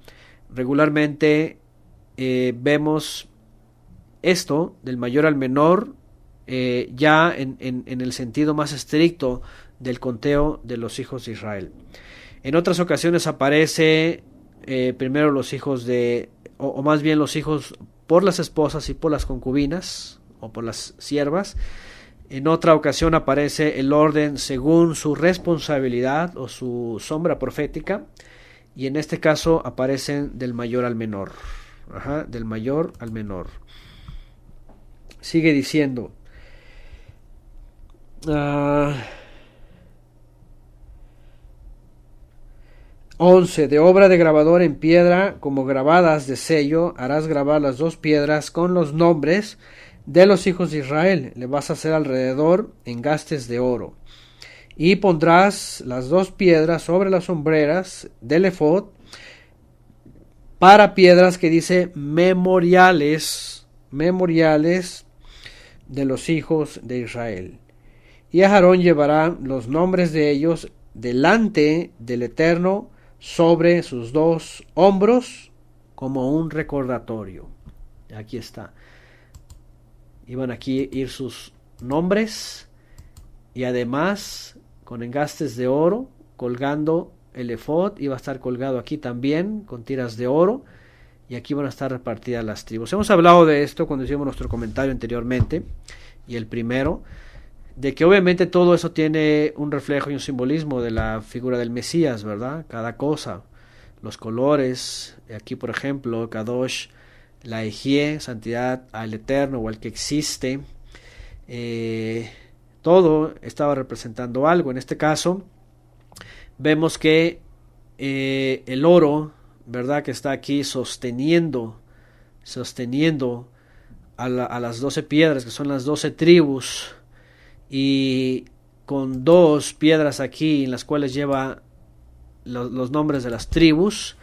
Speaker 1: regularmente vemos esto del mayor al menor ya en el sentido más estricto del conteo de los hijos de Israel? En otras ocasiones aparece primero los hijos o más bien los hijos por las esposas y por las concubinas o por las siervas. En otra ocasión aparece el orden según su responsabilidad o su sombra profética, y en este caso aparecen del mayor al menor. Del mayor al menor. Sigue diciendo 11. De obra de grabador en piedra, como grabadas de sello, harás grabar las 2 piedras con los nombres de los hijos de Israel. Le vas a hacer alrededor engastes de oro. Y pondrás las 2 piedras sobre las hombreras del efod para piedras que dice memoriales de los hijos de Israel. Y Aarón llevará los nombres de ellos delante del Eterno sobre sus 2 hombros como un recordatorio. Aquí está. Iban aquí a ir sus nombres y además con engastes de oro colgando el efod iba a estar colgado aquí también con tiras de oro, y aquí van a estar repartidas las tribus. Hemos hablado de esto cuando hicimos nuestro comentario anteriormente, y el primero, de que obviamente todo eso tiene un reflejo y un simbolismo de la figura del Mesías, ¿verdad? Cada cosa, los colores, aquí por ejemplo, Kadosh, la Ejie, santidad al Eterno o al que existe, todo estaba representando algo. En este caso, vemos que el oro, ¿verdad? Que está aquí sosteniendo a las 12 piedras, que son las 12 tribus, y con 2 piedras aquí en las cuales lleva los nombres de las tribus,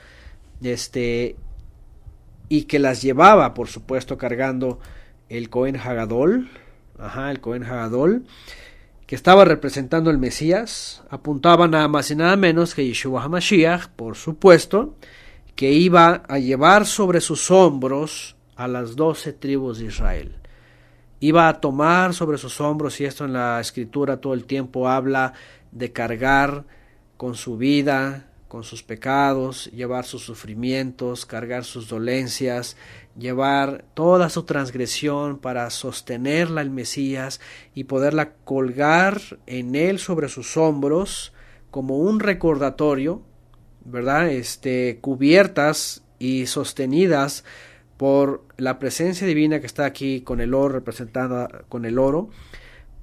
Speaker 1: y que las llevaba, por supuesto, cargando el Cohen Hagadol, el Cohen Hagadol, que estaba representando al Mesías, apuntaba nada más y nada menos que Yeshua HaMashiach, por supuesto, que iba a llevar sobre sus hombros a las 12 tribus de Israel. Iba a tomar sobre sus hombros, y esto en la escritura todo el tiempo habla de cargar con su vida, con sus pecados, llevar sus sufrimientos, cargar sus dolencias, llevar toda su transgresión para sostenerla el Mesías y poderla colgar en él sobre sus hombros como un recordatorio, ¿verdad? Cubiertas y sostenidas por la presencia divina que está aquí con el oro, representada con el oro,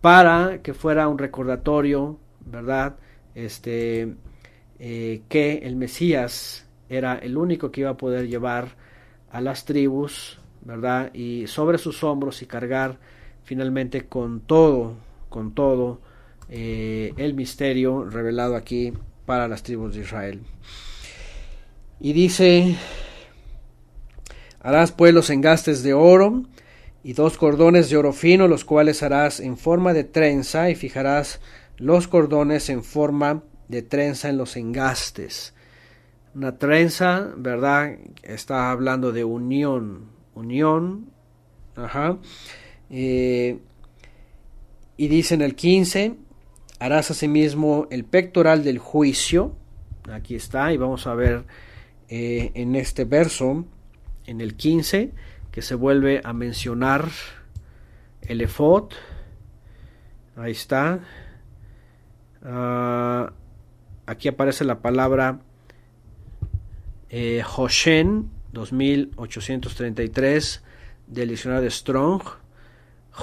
Speaker 1: para que fuera un recordatorio, ¿verdad? Que el Mesías era el único que iba a poder llevar a las tribus, ¿verdad? Y sobre sus hombros y cargar finalmente con todo el misterio revelado aquí para las tribus de Israel. Y dice: harás pues los engastes de oro y 2 cordones de oro fino, los cuales harás en forma de trenza, y fijarás los cordones en forma de trenza en los engastes. Una trenza, ¿verdad? Está hablando de unión. Y dice en el 15: harás asimismo el pectoral del juicio. Aquí está, y vamos a ver en este verso, en el 15, que se vuelve a mencionar el efod. Ahí está. Aquí aparece la palabra Hoshen, 2833 del diccionario de Strong.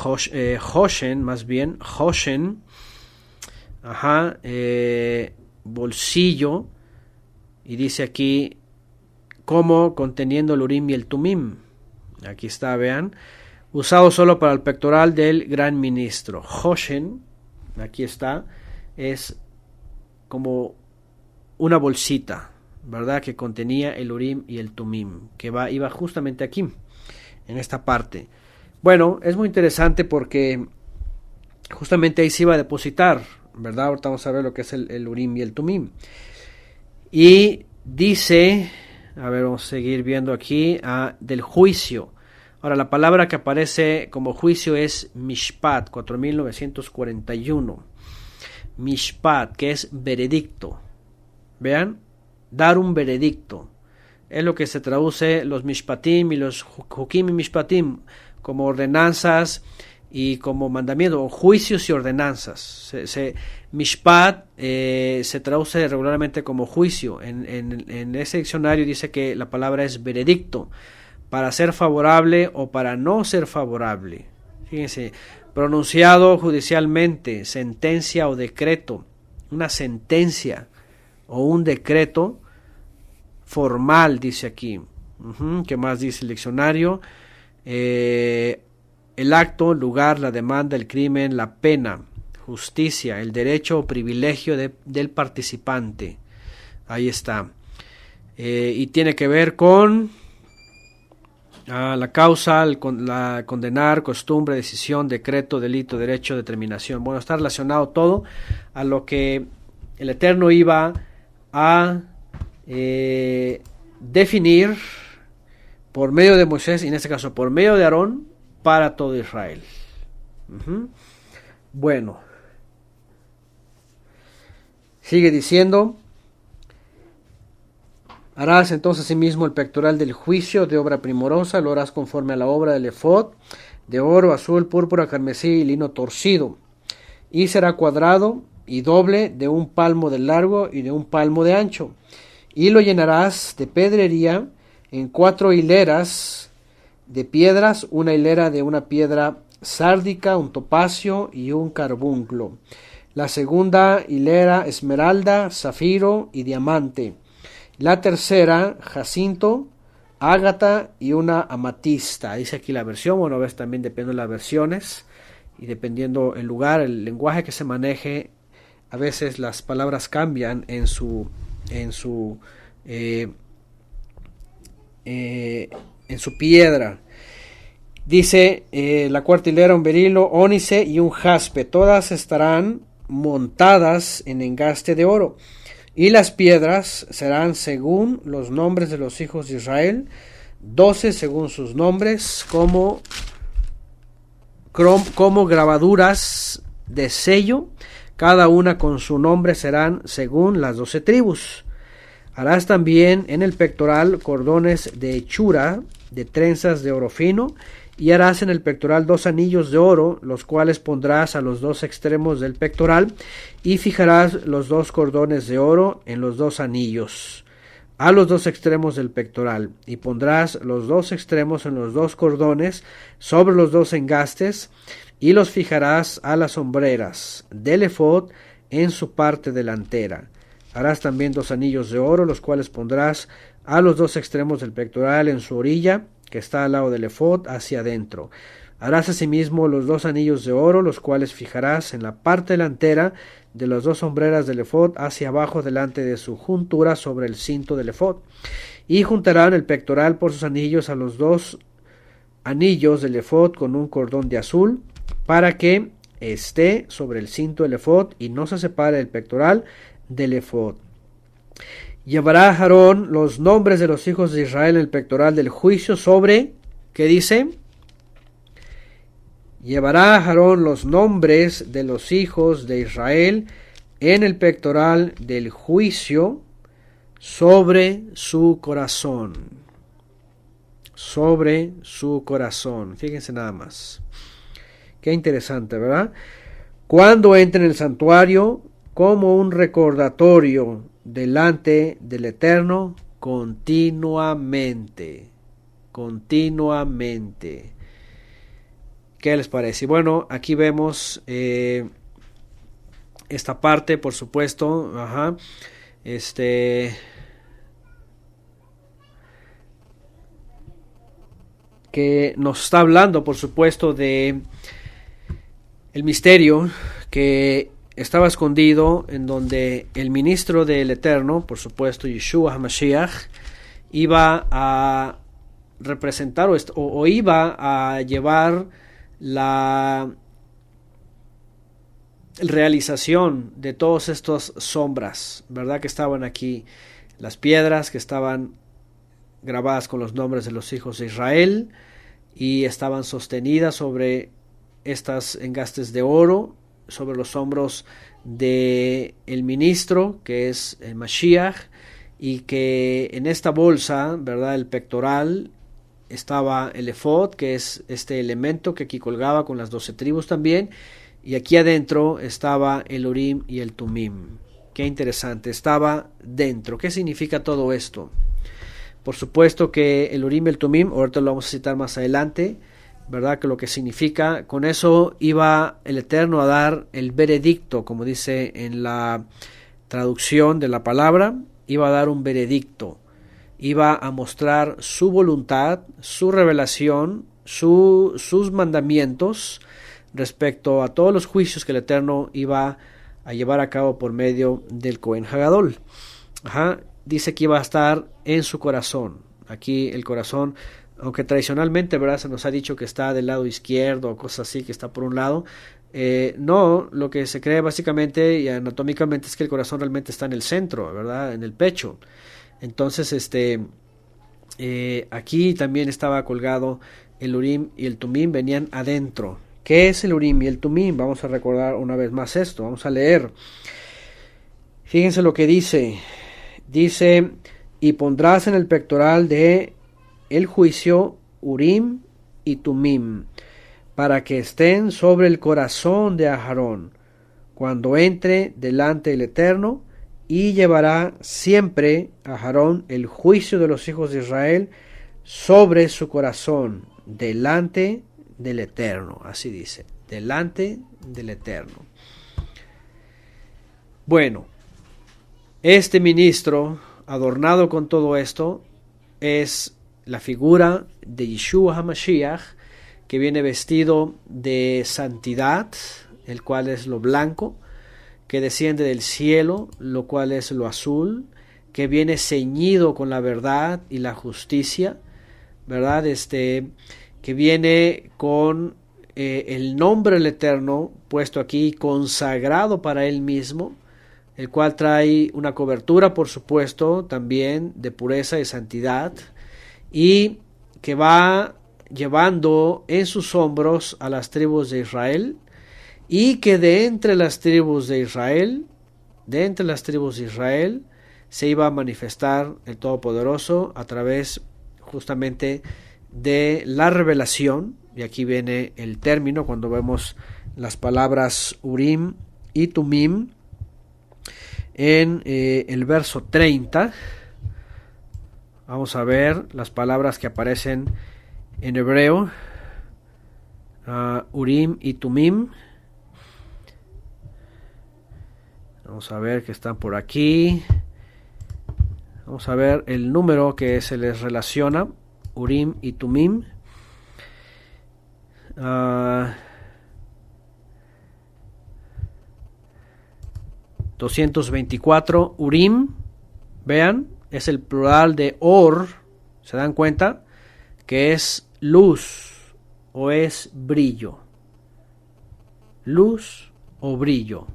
Speaker 1: Hoshen, más bien, Hoshen, bolsillo, y dice aquí como conteniendo el Urim y el Tumim. Aquí está, vean, usado solo para el pectoral del gran ministro. Hoshen, aquí está, es como una bolsita, ¿verdad? Que contenía el Urim y el Tumim, que iba justamente aquí, en esta parte. Bueno, es muy interesante porque justamente ahí se iba a depositar, ¿verdad? Ahorita vamos a ver lo que es el Urim y el Tumim. Y dice, a ver, vamos a seguir viendo aquí, del juicio. Ahora, la palabra que aparece como juicio es Mishpat, 4941. Mishpat, que es veredicto. Vean, dar un veredicto. Es lo que se traduce los Mishpatim y los Hukim y Mishpatim, como ordenanzas y como mandamientos, o juicios y ordenanzas. Mishpat se traduce regularmente como juicio. En ese diccionario dice que la palabra es veredicto, para ser favorable o para no ser favorable. Fíjense, pronunciado judicialmente, sentencia o decreto, una sentencia o un decreto formal, dice aquí. ¿Qué más dice el diccionario? El acto, lugar, la demanda, el crimen, la pena, justicia, el derecho o privilegio del participante. Ahí está. Y tiene que ver con la causa, la condenar, costumbre, decisión, decreto, delito, derecho, determinación. Bueno, está relacionado todo a lo que el Eterno iba a definir por medio de Moisés, y en este caso por medio de Aarón, para todo Israel. Bueno, sigue diciendo: Harás entonces asimismo el pectoral del juicio de obra primorosa, lo harás conforme a la obra del efod, de oro, azul, púrpura, carmesí y lino torcido. Y será cuadrado y doble, de 1 palmo de largo y de 1 palmo de ancho. Y lo llenarás de pedrería en 4 hileras de piedras, una hilera de una piedra sárdica, un topacio y un carbunclo. La segunda hilera esmeralda, zafiro y diamante. La tercera jacinto, ágata y una amatista. Dice aquí la versión, bueno, ves también dependiendo de las versiones y dependiendo el lugar, el lenguaje que se maneje, a veces las palabras cambian en su piedra. Dice la cuarta hilera, un berilo, ónice y un jaspe. Todas estarán montadas en engaste de oro. Y las piedras serán según los nombres de los hijos de Israel, 12 según sus nombres, como grabaduras de sello, cada una con su nombre serán según las 12 tribus. Harás también en el pectoral cordones de hechura, de trenzas de oro fino, y harás en el pectoral 2 anillos de oro, los cuales pondrás a los 2 extremos del pectoral, y fijarás los 2 cordones de oro en los 2 anillos, a los 2 extremos del pectoral, y pondrás los 2 extremos en los 2 cordones sobre los 2 engastes, y los fijarás a las hombreras del efod en su parte delantera. Harás también 2 anillos de oro, los cuales pondrás a los 2 extremos del pectoral en su orilla, que está al lado del efod, hacia adentro. Harás asimismo los 2 anillos de oro, los cuales fijarás en la parte delantera de las 2 hombreras del efod, hacia abajo delante de su juntura sobre el cinto del efod. Y juntarán el pectoral por sus anillos a los 2 anillos del efod con un cordón de azul, para que esté sobre el cinto del efod y no se separe el pectoral del efod. Llevará Aarón los nombres de los hijos de Israel en el pectoral del juicio sobre, ¿qué dice? Llevará Aarón los nombres de los hijos de Israel en el pectoral del juicio sobre su corazón. Sobre su corazón. Fíjense nada más. Qué interesante, ¿verdad? Cuando entre en el santuario, como un recordatorio delante del Eterno, continuamente. ¿Qué les parece? Bueno, aquí vemos esta parte, por supuesto. Que nos está hablando, por supuesto, de el misterio que estaba escondido, en donde el ministro del Eterno, por supuesto Yeshua HaMashiach, iba a representar o iba a llevar la realización de todas estas sombras, ¿verdad? Que estaban aquí, las piedras que estaban grabadas con los nombres de los hijos de Israel y estaban sostenidas sobre estas engastes de oro, sobre los hombros de el ministro, que es el Mashiach, y que en esta bolsa, ¿verdad?, el pectoral, estaba el efod, que es este elemento que aquí colgaba con las 12 tribus también, y aquí adentro estaba el Urim y el Tumim. Qué interesante, estaba dentro. ¿Qué significa todo esto? Por supuesto que el Urim y el Tumim, ahorita lo vamos a citar más adelante, ¿verdad? Que lo que significa, con eso iba el Eterno a dar el veredicto, como dice en la traducción de la palabra, iba a dar un veredicto, iba a mostrar su voluntad, su revelación, sus mandamientos respecto a todos los juicios que el Eterno iba a llevar a cabo por medio del Cohen Hagadol. Dice que iba a estar en su corazón. Aquí el corazón, aunque tradicionalmente, ¿verdad?, se nos ha dicho que está del lado izquierdo o cosas así, que está por un lado. No, lo que se cree básicamente y anatómicamente es que el corazón realmente está en el centro, ¿verdad?, en el pecho. Entonces, aquí también estaba colgado el Urim y el Tumim, venían adentro. ¿Qué es el Urim y el Tumim? Vamos a recordar una vez más esto, vamos a leer. Fíjense lo que dice. Dice, y pondrás en el pectoral de el juicio Urim y Tumim, para que estén sobre el corazón de Aarón, cuando entre delante del Eterno, y llevará siempre a Aarón el juicio de los hijos de Israel sobre su corazón, delante del Eterno. Así dice, delante del Eterno. Bueno, este ministro, adornado con todo esto, es la figura de Yeshua HaMashiach, que viene vestido de santidad, el cual es lo blanco, que desciende del cielo, lo cual es lo azul, que viene ceñido con la verdad y la justicia, ¿verdad? Que viene con el nombre del Eterno puesto aquí, consagrado para él mismo, el cual trae una cobertura, por supuesto, también de pureza y santidad, y que va llevando en sus hombros a las tribus de Israel, y que de entre las tribus de Israel, se iba a manifestar el Todopoderoso a través justamente de la revelación. Y aquí viene el término cuando vemos las palabras Urim y Tumim en el verso 30. Vamos a ver las palabras que aparecen en hebreo, Urim y Tumim. Vamos a ver que están por aquí. Vamos a ver el número que se les relaciona, Urim y Tumim. 224 Urim, vean, es el plural de Or, ¿se dan cuenta? Que es luz o es brillo. Luz o brillo.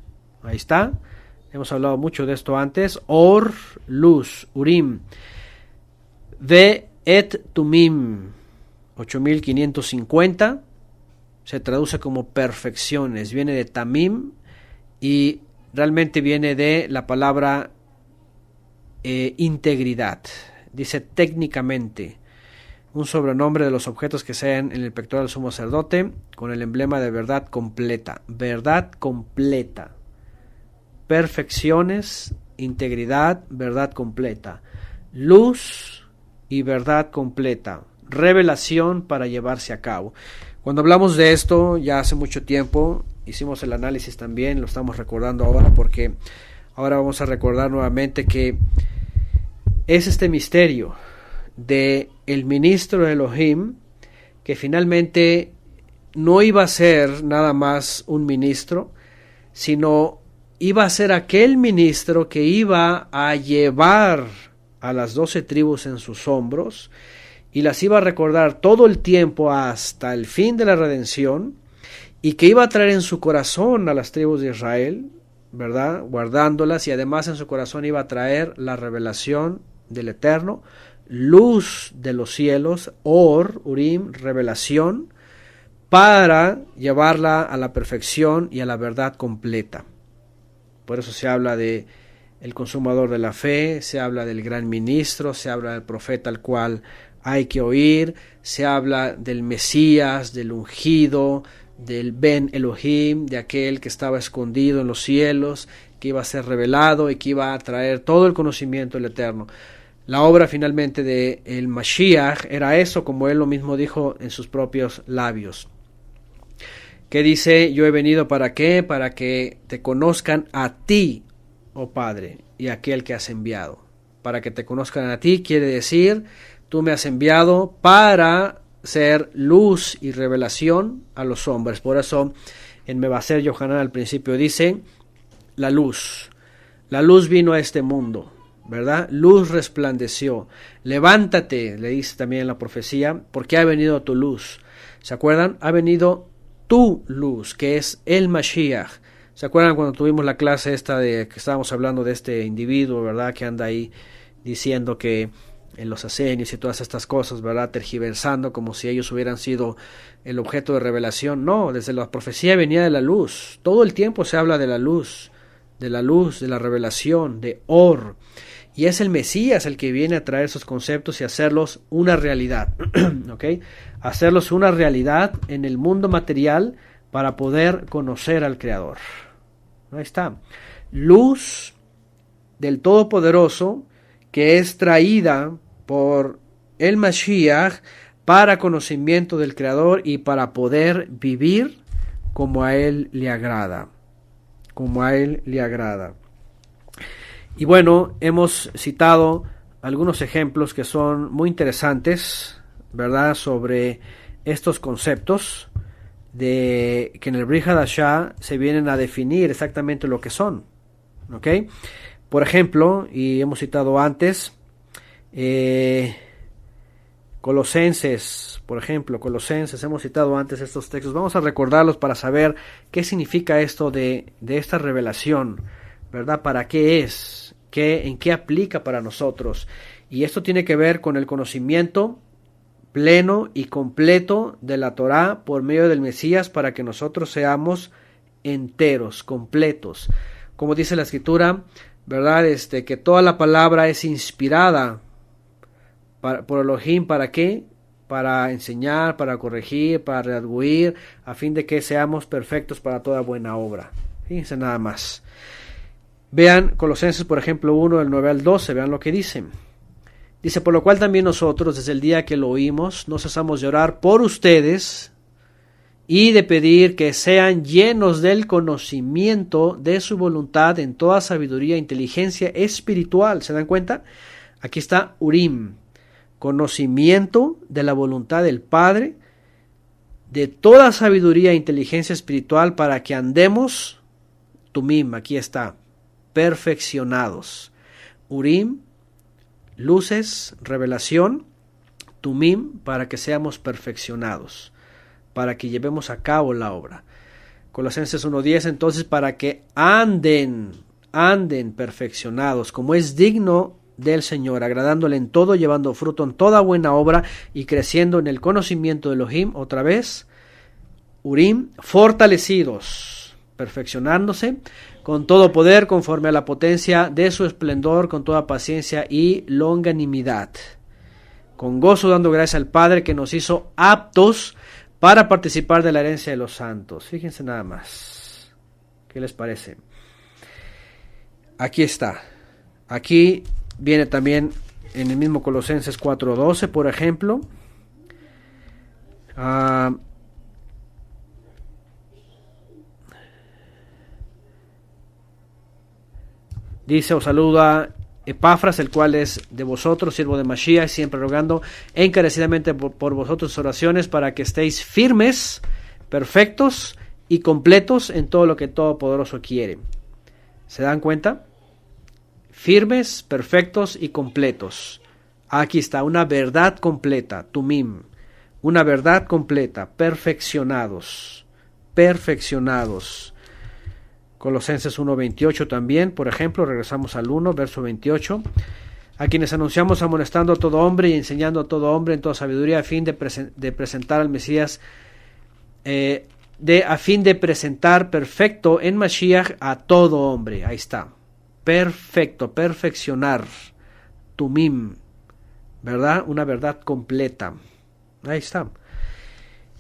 Speaker 1: Ahí está. Hemos hablado mucho de esto antes. Or, luz, Urim. Ve et Tumim, 8550. Se traduce como perfecciones. Viene de Tamim y realmente viene de la palabra integridad. Dice técnicamente, un sobrenombre de los objetos que sean en el pectoral del sumo sacerdote con el emblema de verdad completa. Verdad completa. Perfecciones, integridad, verdad completa. Luz y verdad completa. Revelación para llevarse a cabo. Cuando hablamos de esto, ya hace mucho tiempo, hicimos el análisis también, lo estamos recordando ahora porque ahora vamos a recordar nuevamente que es este misterio de el ministro de Elohim, que finalmente no iba a ser nada más un ministro, sino iba a ser aquel ministro que iba a llevar a las 12 tribus en sus hombros y las iba a recordar todo el tiempo hasta el fin de la redención, y que iba a traer en su corazón a las tribus de Israel, ¿verdad? Guardándolas, y además en su corazón iba a traer la revelación del Eterno, luz de los cielos, Or, Urim, revelación, para llevarla a la perfección y a la verdad completa. Por eso se habla de el consumador de la fe, se habla del gran ministro, se habla del profeta al cual hay que oír, se habla del Mesías, del ungido, del Ben Elohim, de aquel que estaba escondido en los cielos, que iba a ser revelado y que iba a traer todo el conocimiento del Eterno. La obra finalmente de el Mashiach era eso, como él lo mismo dijo en sus propios labios. Que dice, yo he venido ¿para qué? Para que te conozcan a ti, oh Padre, y a aquel que has enviado. Para que te conozcan a ti quiere decir, tú me has enviado para ser luz y revelación a los hombres. Por eso en Mevaser Yohanan al principio dice, la luz vino a este mundo, ¿verdad? Luz resplandeció. Levántate, le dice también en la profecía, porque ha venido tu luz. ¿Se acuerdan? Ha venido tu luz, que es el Mashiach. ¿Se acuerdan cuando tuvimos la clase esta de que estábamos hablando de este individuo, ¿verdad? Que anda ahí diciendo que en los asenios y todas estas cosas, ¿verdad? Tergiversando como si ellos hubieran sido el objeto de revelación. No, desde la profecía venía de la luz. Todo el tiempo se habla de la luz, de la revelación, de Or. Y es el Mesías el que viene a traer esos conceptos y hacerlos una realidad. ¿Ok? Hacerlos una realidad en el mundo material para poder conocer al Creador. Ahí está. Luz del Todopoderoso que es traída por el Mashiach para conocimiento del Creador y para poder vivir como a Él le agrada. Como a Él le agrada. Y bueno, hemos citado algunos ejemplos que son muy interesantes, ¿verdad? Sobre estos conceptos de que en el Brit Hadashah se vienen a definir exactamente lo que son. ¿Ok? Por ejemplo, y hemos citado antes, Colosenses, por ejemplo, Colosenses, hemos citado antes estos textos. Vamos a recordarlos para saber qué significa esto de esta revelación, ¿verdad? ¿Para qué es? ¿En qué aplica para nosotros? Y esto tiene que ver con el conocimiento pleno y completo de la Torá por medio del Mesías para que nosotros seamos enteros, completos. Como dice la Escritura, ¿verdad? Que toda la palabra es inspirada por Elohim, ¿para qué? Para enseñar, para corregir, para redarguir, a fin de que seamos perfectos para toda buena obra. Fíjense nada más. Vean Colosenses, por ejemplo, 1, del 9 al 12, vean lo que dice. Dice, por lo cual también nosotros, desde el día que lo oímos, no cesamos de orar por ustedes y de pedir que sean llenos del conocimiento de su voluntad en toda sabiduría e inteligencia espiritual. ¿Se dan cuenta? Aquí está Urim, conocimiento de la voluntad del Padre, de toda sabiduría e inteligencia espiritual para que andemos, Tumim, aquí está, perfeccionados. Urim, luces, revelación, Tumim, para que seamos perfeccionados, para que llevemos a cabo la obra. Colosenses 1:10, entonces, para que anden perfeccionados, como es digno del Señor, agradándole en todo, llevando fruto en toda buena obra y creciendo en el conocimiento de Elohim, otra vez, Urim, fortalecidos, perfeccionándose con todo poder, conforme a la potencia de su esplendor, con toda paciencia y longanimidad, con gozo dando gracias al Padre que nos hizo aptos para participar de la herencia de los santos. Fíjense nada más. ¿Qué les parece? Aquí está. Aquí viene también en el mismo Colosenses 4:12, por ejemplo. Dice, os saluda Epafras, el cual es de vosotros, siervo de Mashiach, siempre rogando encarecidamente por vosotros oraciones para que estéis firmes, perfectos y completos en todo lo que Todopoderoso quiere. ¿Se dan cuenta? Firmes, perfectos y completos. Aquí está, una verdad completa, Tumim, una verdad completa, perfeccionados. Colosenses 1:28 también, por ejemplo, regresamos al 1, verso 28. A quienes anunciamos amonestando a todo hombre y enseñando a todo hombre en toda sabiduría a fin de presentar al Mesías, a fin de presentar perfecto en Mashiach a todo hombre. Ahí está. Perfecto, perfeccionar. Tumim, ¿verdad? Una verdad completa. Ahí está.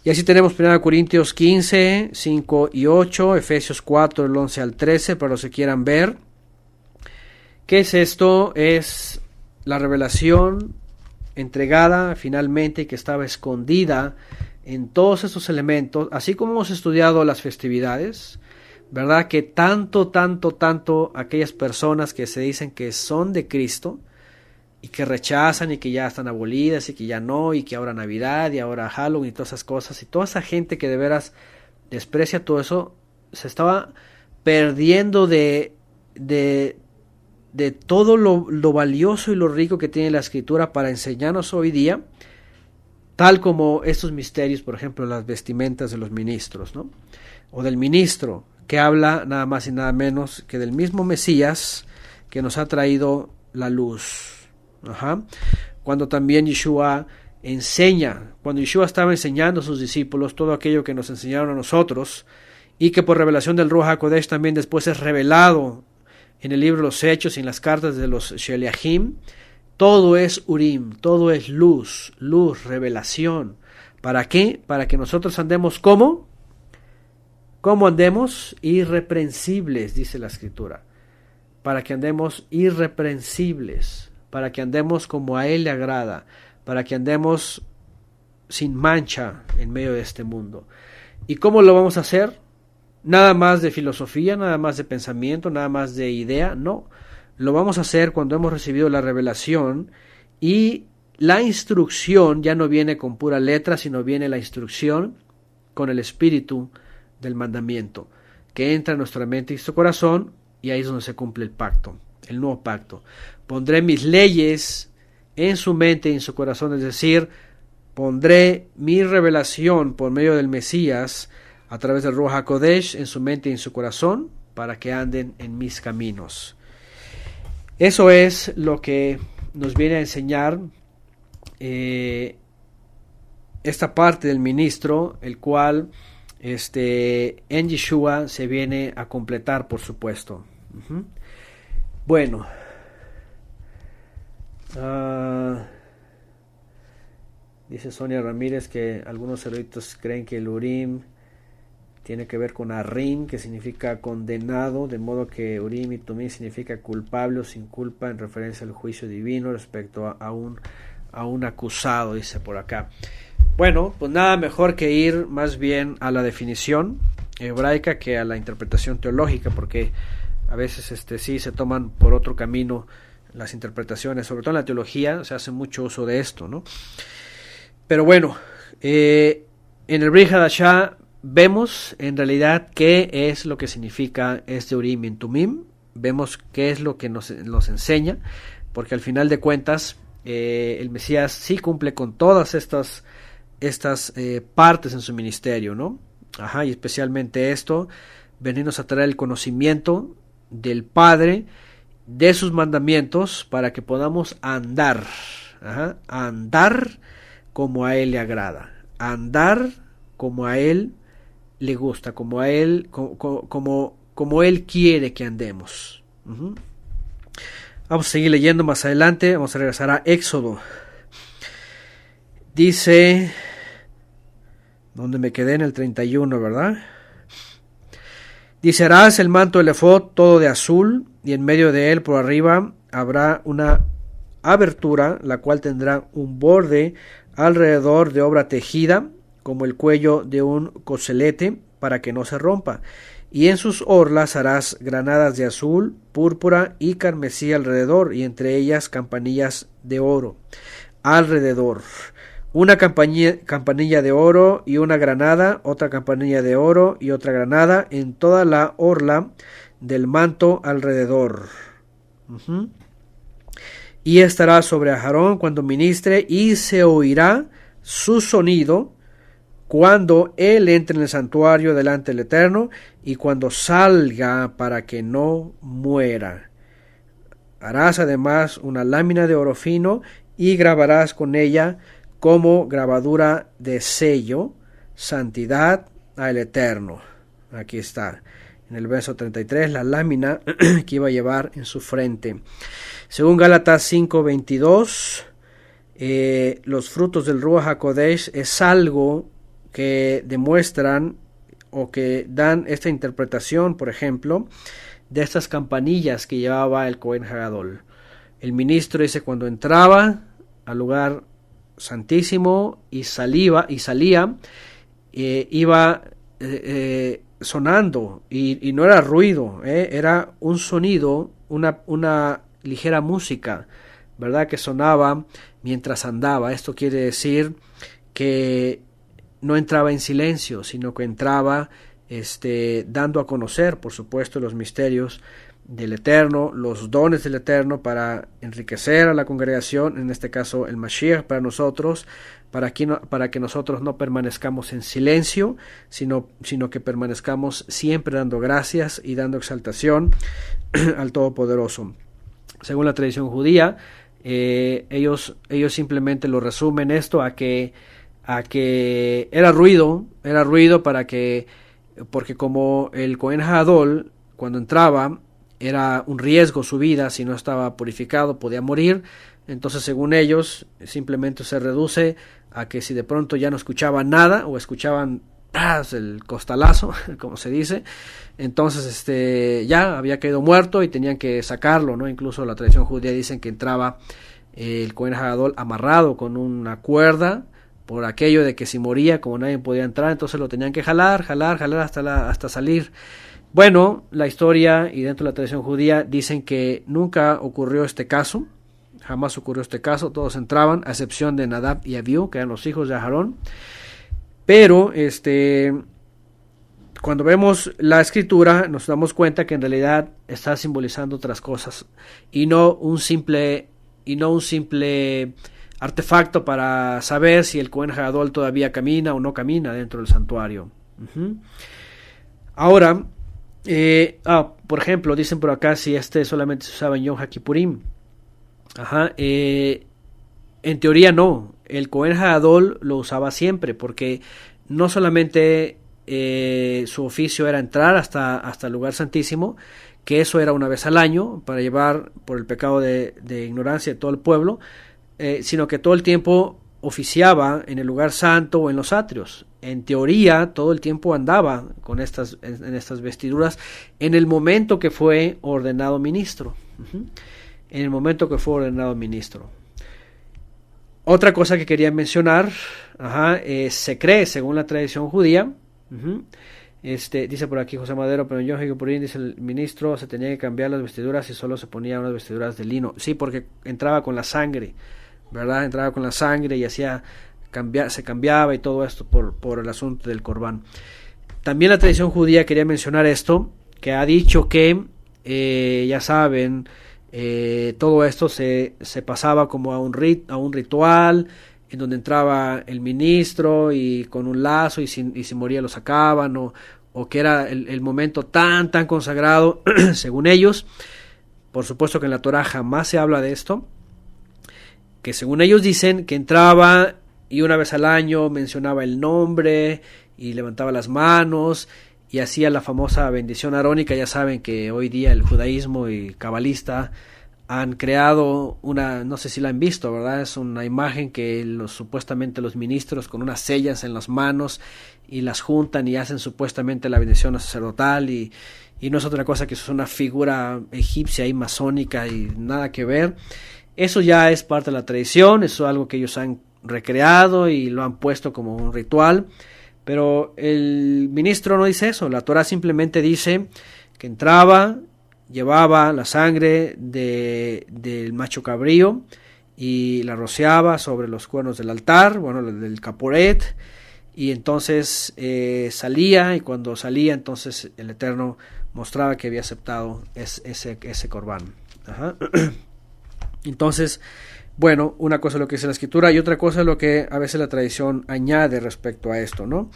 Speaker 1: Y así tenemos 1 Corintios 15, 5 y 8, Efesios 4, el 11 al 13, para los que quieran ver. ¿Qué es esto? Es la revelación entregada finalmente, que estaba escondida en todos estos elementos, así como hemos estudiado las festividades, ¿verdad? Que tanto aquellas personas que se dicen que son de Cristo, y que rechazan y que ya están abolidas y que ya no, y que ahora Navidad y ahora Halloween y todas esas cosas, y toda esa gente que de veras desprecia todo eso, se estaba perdiendo de todo lo valioso y lo rico que tiene la Escritura para enseñarnos hoy día, tal como estos misterios, por ejemplo, las vestimentas de los ministros, ¿no? O del ministro, que habla nada más y nada menos que del mismo Mesías que nos ha traído la luz. Cuando también Yeshua enseña, cuando Yeshua estaba enseñando a sus discípulos todo aquello que nos enseñaron a nosotros, y que por revelación del Ruach HaKodesh también después es revelado en el libro de los Hechos y en las cartas de los Sheliahim, todo es Urim, todo es luz, revelación. ¿Para qué? Para que nosotros andemos ¿cómo? ¿Cómo andemos? Irreprensibles, dice la Escritura. Para que andemos irreprensibles, para que andemos como a Él le agrada, para que andemos sin mancha en medio de este mundo. ¿Y cómo lo vamos a hacer? Nada más de filosofía, nada más de pensamiento, nada más de idea, no. Lo vamos a hacer cuando hemos recibido la revelación y la instrucción ya no viene con pura letra, sino viene la instrucción con el espíritu del mandamiento, que entra en nuestra mente y nuestro corazón, y ahí es donde se cumple el pacto, el nuevo pacto. Pondré mis leyes en su mente y en su corazón, es decir, pondré mi revelación por medio del Mesías a través del Ruach HaKodesh en su mente y en su corazón, para que anden en mis caminos. Eso es lo que nos viene a enseñar esta parte del ministro, el cual en Yeshua se viene a completar, por supuesto. Bueno, dice Sonia Ramírez que algunos eruditos creen que el Urim tiene que ver con Arim, que significa condenado, de modo que Urim y Tumim significa culpable o sin culpa, en referencia al juicio divino respecto a un acusado, dice por acá. Bueno, pues nada mejor que ir más bien a la definición hebraica que a la interpretación teológica, porque a veces sí se toman por otro camino las interpretaciones, sobre todo en la teología se hace mucho uso de esto, ¿no? Pero bueno, en el Brit Hadashah vemos en realidad qué es lo que significa este Urim y Tumim, vemos qué es lo que nos enseña, porque al final de cuentas el Mesías sí cumple con todas estas partes en su ministerio, ¿no? Y especialmente esto, venirnos a traer el conocimiento del Padre, de sus mandamientos, para que podamos andar como a Él le agrada, andar como a Él le gusta, como a Él, como Él quiere que andemos. Vamos a seguir leyendo más adelante, vamos a regresar a Éxodo. Dice, donde me quedé en el 31, ¿verdad? Dice, harás el manto del efod todo de azul, y en medio de él por arriba habrá una abertura, la cual tendrá un borde alrededor de obra tejida, como el cuello de un coselete, para que no se rompa. Y en sus orlas harás granadas de azul, púrpura y carmesí alrededor, y entre ellas campanillas de oro alrededor. Una campanilla de oro y una granada, otra campanilla de oro y otra granada en toda la orla del manto alrededor. Y estará sobre Aarón cuando ministre, y se oirá su sonido cuando él entre en el santuario delante del Eterno y cuando salga, para que no muera. Harás además una lámina de oro fino y grabarás con ella como grabadura de sello, santidad al Eterno. Aquí está, en el verso 33, la lámina que iba a llevar en su frente. Según Gálatas 5:22, los frutos del Ruach HaKodesh es algo que demuestran o que dan esta interpretación, por ejemplo, de estas campanillas que llevaba el Cohen Hagadol. El ministro dice, cuando entraba al lugar santísimo y salía, iba sonando, y no era ruido, era un sonido, una ligera música, ¿verdad?, que sonaba mientras andaba. Esto quiere decir que no entraba en silencio, sino que entraba dando a conocer, por supuesto, los misterios del Eterno, los dones del Eterno, para enriquecer a la congregación, en este caso el Mashiach para nosotros, para que nosotros no permanezcamos en silencio, sino que permanezcamos siempre dando gracias y dando exaltación al Todopoderoso. Según la tradición judía, ellos simplemente lo resumen esto a que era ruido porque como el Cohen Hadol, cuando entraba, era un riesgo su vida, si no estaba purificado podía morir. Entonces, según ellos, simplemente se reduce a que si de pronto ya no escuchaban nada o escuchaban el costalazo, como se dice, entonces ya había caído muerto y tenían que sacarlo, ¿no? Incluso la tradición judía dicen que entraba el Cohen Hagadol amarrado con una cuerda, por aquello de que si moría, como nadie podía entrar, entonces lo tenían que jalar hasta salir. Bueno, la historia y dentro de la tradición judía dicen que nunca ocurrió este caso, jamás ocurrió este caso, todos entraban, a excepción de Nadab y Abiú, que eran los hijos de Aarón. Pero cuando vemos la escritura nos damos cuenta que en realidad está simbolizando otras cosas y no un simple artefacto para saber si el Cohen Hagadol todavía camina o no camina dentro del santuario. Ahora, por ejemplo, dicen por acá si solamente se usaba en Yom HaKippurim. En teoría no, el Cohen Hagadol lo usaba siempre, porque no solamente su oficio era entrar hasta el lugar santísimo, que eso era una vez al año, para llevar por el pecado de ignorancia de todo el pueblo, sino que todo el tiempo oficiaba en el lugar santo o en los atrios. En teoría, todo el tiempo andaba en estas vestiduras en el momento que fue ordenado ministro. En el momento que fue ordenado ministro. Otra cosa que quería mencionar, se cree, según la tradición judía, dice por aquí José Madero, pero en Yom HaKippurim, dice el ministro, se tenía que cambiar las vestiduras y solo se ponía unas vestiduras de lino. Sí, porque entraba con la sangre, ¿verdad? Entraba con la sangre y se cambiaba y todo esto por el asunto del corbán. También la tradición judía quería mencionar esto, que ha dicho que, ya saben, todo esto se pasaba como a un ritual en donde entraba el ministro y con un lazo y si moría lo sacaban o que era el momento tan consagrado según ellos. Por supuesto que en la Torá jamás se habla de esto, que según ellos dicen que entraba y una vez al año mencionaba el nombre y levantaba las manos y hacía la famosa bendición arónica. Ya saben que hoy día el judaísmo y cabalista han creado no sé si la han visto, ¿verdad? Es una imagen que supuestamente los ministros con unas sellas en las manos y las juntan y hacen supuestamente la bendición sacerdotal y no es otra cosa que eso es una figura egipcia y masónica y nada que ver. Eso ya es parte de la tradición, eso es algo que ellos han recreado y lo han puesto como un ritual, pero el ministro no dice eso. La Torá simplemente dice que entraba, llevaba la sangre del macho cabrío y la rociaba sobre los cuernos del altar, del caporet, y entonces salía, y cuando salía entonces el Eterno mostraba que había aceptado ese corbán. Entonces, bueno, una cosa es lo que dice la escritura y otra cosa es lo que a veces la tradición añade respecto a esto, ¿no?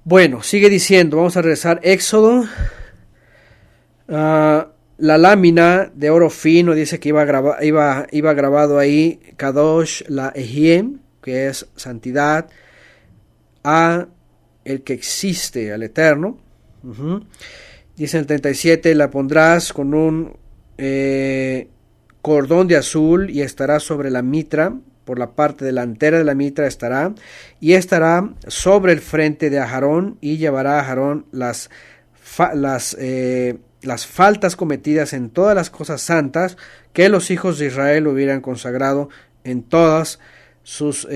Speaker 1: Bueno, sigue diciendo, vamos a regresar, Éxodo. La lámina de oro fino dice que iba grabado ahí Kadosh la Ejiem, que es santidad, a el que existe, al Eterno. Dice en el 37, la pondrás con un cordón de azul y estará sobre la mitra, por la parte delantera de la mitra estará, y estará sobre el frente de Aarón, y llevará a Aarón las faltas cometidas en todas las cosas santas que los hijos de Israel hubieran consagrado en todas sus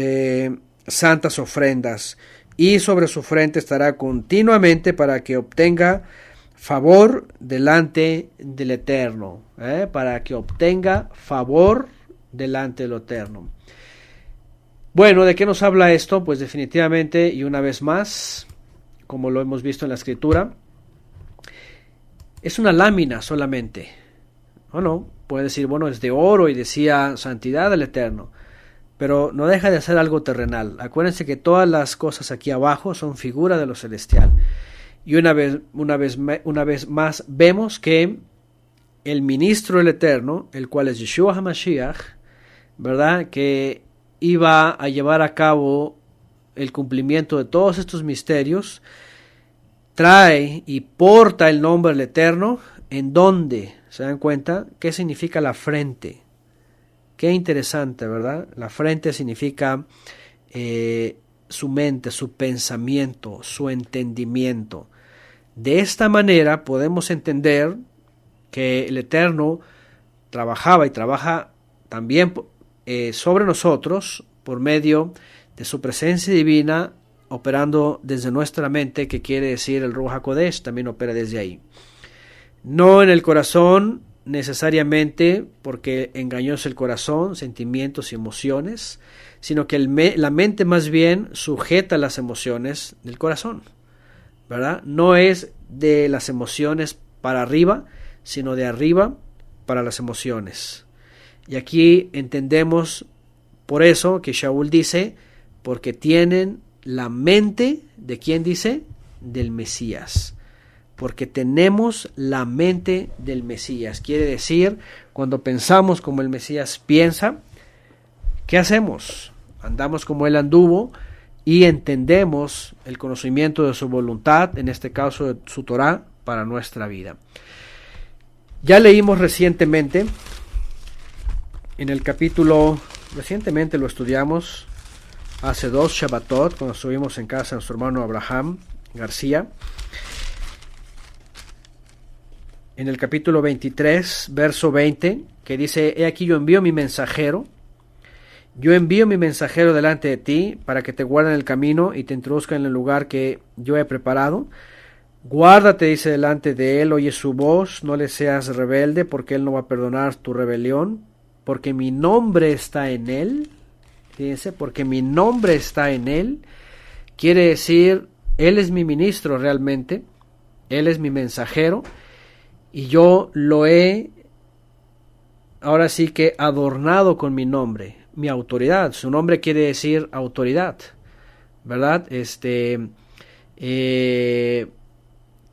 Speaker 1: santas ofrendas, y sobre su frente estará continuamente para que obtenga favor delante del Eterno, para que obtenga favor delante del Eterno. Bueno, ¿de qué nos habla esto? Pues definitivamente, y una vez más, como lo hemos visto en la escritura, es una lámina solamente. Puede decir, es de oro y decía santidad del Eterno, pero no deja de ser algo terrenal. Acuérdense que todas las cosas aquí abajo son figura de lo celestial. Y una vez más vemos que el ministro del Eterno, el cual es Yeshua HaMashiach, ¿verdad?, que iba a llevar a cabo el cumplimiento de todos estos misterios, trae y porta el nombre del Eterno ¿En dónde? ¿Se dan cuenta? ¿Qué significa la frente? Qué interesante, ¿verdad? La frente significa su mente, su pensamiento, su entendimiento. De esta manera podemos entender que el Eterno trabajaba y trabaja también sobre nosotros por medio de su presencia divina, operando desde nuestra mente, que quiere decir el Ruach HaKodesh, también opera desde ahí. No en el corazón necesariamente, porque engañoso el corazón, sentimientos y emociones, sino que la mente más bien sujeta las emociones del corazón, ¿verdad? No es de las emociones para arriba, sino de arriba para las emociones. Y aquí entendemos por eso que Shaul dice, porque tienen la mente de ¿quién dice? Del Mesías. Porque tenemos la mente del Mesías. Quiere decir, cuando pensamos como el Mesías piensa, ¿qué hacemos? Andamos como Él anduvo y entendemos el conocimiento de su voluntad, en este caso de su Torá, para nuestra vida. Ya leímos recientemente, en el capítulo, recientemente lo estudiamos, hace 2 Shabbatot, cuando estuvimos en casa de nuestro hermano Abraham García, en el capítulo 23, verso 20, que dice, he aquí yo envío mi mensajero delante de ti, para que te guarde en el camino y te introduzca en el lugar que yo he preparado. Guárdate, dice, delante de él, oye su voz, no le seas rebelde, porque él no va a perdonar tu rebelión, porque mi nombre está en él. Fíjense, porque mi nombre está en él, quiere decir, él es mi ministro realmente, él es mi mensajero, y yo lo he, ahora sí que adornado con mi nombre, mi autoridad. Su nombre quiere decir autoridad, ¿verdad?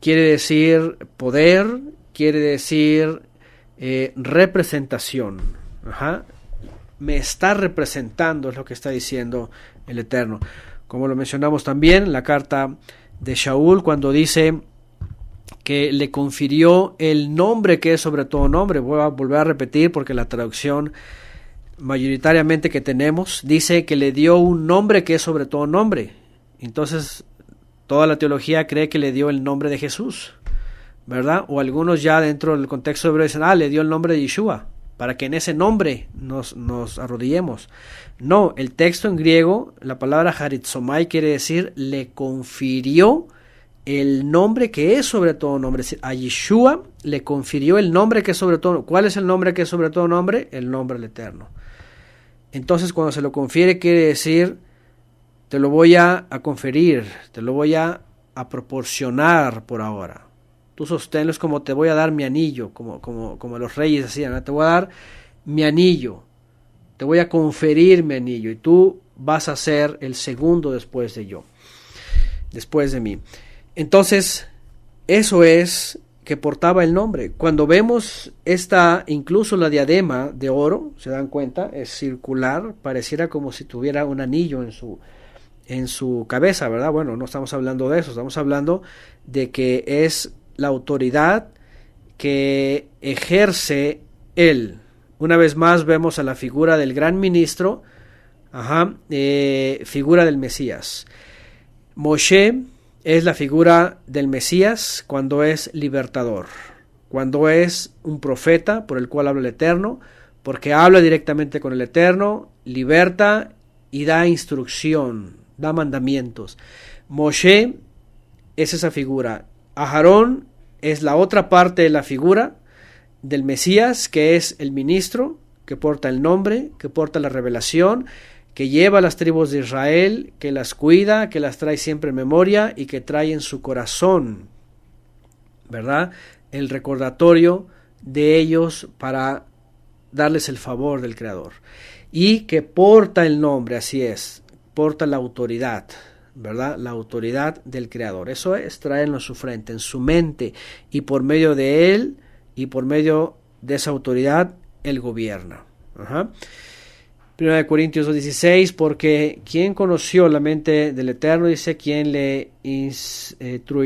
Speaker 1: Quiere decir poder, quiere decir representación. Ajá. Me está representando, es lo que está diciendo el Eterno. Como lo mencionamos también en la carta de Shaul, cuando dice que le confirió el nombre que es sobre todo nombre. Voy a volver a repetir porque la traducción mayoritariamente que tenemos dice que le dio un nombre que es sobre todo nombre. Entonces toda la teología cree que le dio el nombre de Jesús, ¿verdad? O algunos ya dentro del contexto hebreo dicen, le dio el nombre de Yeshua, para que en ese nombre nos arrodillemos. No, el texto en griego, la palabra haritzomai quiere decir le confirió el nombre que es sobre todo nombre. Es decir, a Yeshua le confirió el nombre que es sobre todo. ¿Cuál es el nombre que es sobre todo nombre? El nombre del Eterno. Entonces, cuando se lo confiere, quiere decir, te lo voy a conferir, te lo voy a proporcionar por ahora. Tú sosténlo, es como te voy a dar mi anillo, como los reyes decían, ¿no? Te voy a dar mi anillo, te voy a conferir mi anillo, y tú vas a ser el segundo después de mí. Entonces, eso es que portaba el nombre. Cuando vemos incluso la diadema de oro, se dan cuenta, es circular, pareciera como si tuviera un anillo en su cabeza, ¿verdad? Bueno, no estamos hablando de eso, estamos hablando de que es la autoridad que ejerce él. Una vez más vemos a la figura del gran ministro, figura del Mesías. Moshe es la figura del Mesías cuando es libertador, cuando es un profeta por el cual habla el Eterno, porque habla directamente con el Eterno, liberta y da instrucción, da mandamientos. Moshe es esa figura. Aarón es la otra parte de la figura del Mesías, que es el ministro, que porta el nombre, que porta la revelación, que lleva a las tribus de Israel, que las cuida, que las trae siempre en memoria y que trae en su corazón, ¿verdad?, el recordatorio de ellos para darles el favor del Creador. Y que porta el nombre, así es, porta la autoridad, ¿verdad?, la autoridad del Creador. Eso es traerlo en su frente, en su mente, y por medio de él y por medio de esa autoridad él gobierna. 1 Corintios 2:16, porque ¿quién conoció la mente del Eterno? Dice, ¿quién le instruirá?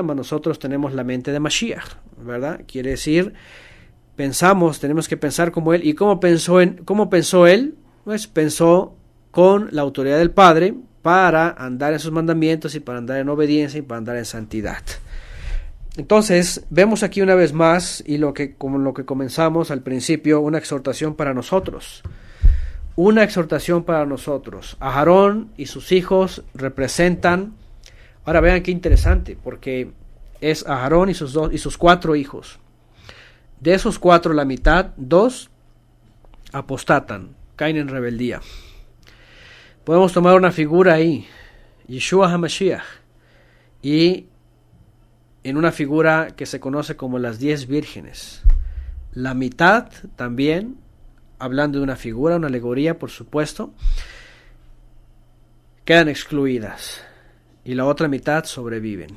Speaker 1: Nosotros tenemos la mente de Mashiach. ¿verdad? Quiere decir, tenemos que pensar como Él. ¿Y cómo pensó Él? Pues pensó con la autoridad del Padre para andar en sus mandamientos y para andar en obediencia y para andar en santidad. Entonces, vemos aquí una vez más, como lo que comenzamos al principio, una exhortación para nosotros. Una exhortación para nosotros. Aarón y sus hijos representan. Ahora vean qué interesante, porque es Aarón y sus 4 hijos. De esos 4, la mitad, 2 apostatan, caen en rebeldía. Podemos tomar una figura ahí, Yeshua HaMashiach, y en una figura que se conoce como las 10 vírgenes. La mitad también, hablando de una figura, una alegoría, por supuesto, quedan excluidas y la otra mitad sobreviven.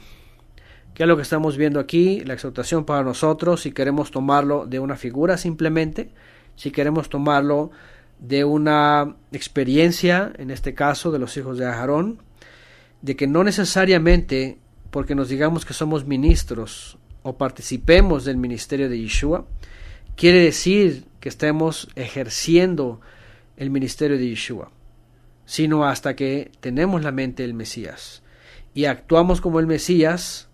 Speaker 1: ¿Qué es lo que estamos viendo aquí? La exhortación para nosotros, si queremos tomarlo de una figura simplemente, si queremos tomarlo de una experiencia, en este caso de los hijos de Aarón, de que no necesariamente porque nos digamos que somos ministros o participemos del ministerio de Yeshua, quiere decir que estemos ejerciendo el ministerio de Yeshua, sino hasta que tenemos la mente del Mesías y actuamos como el Mesías,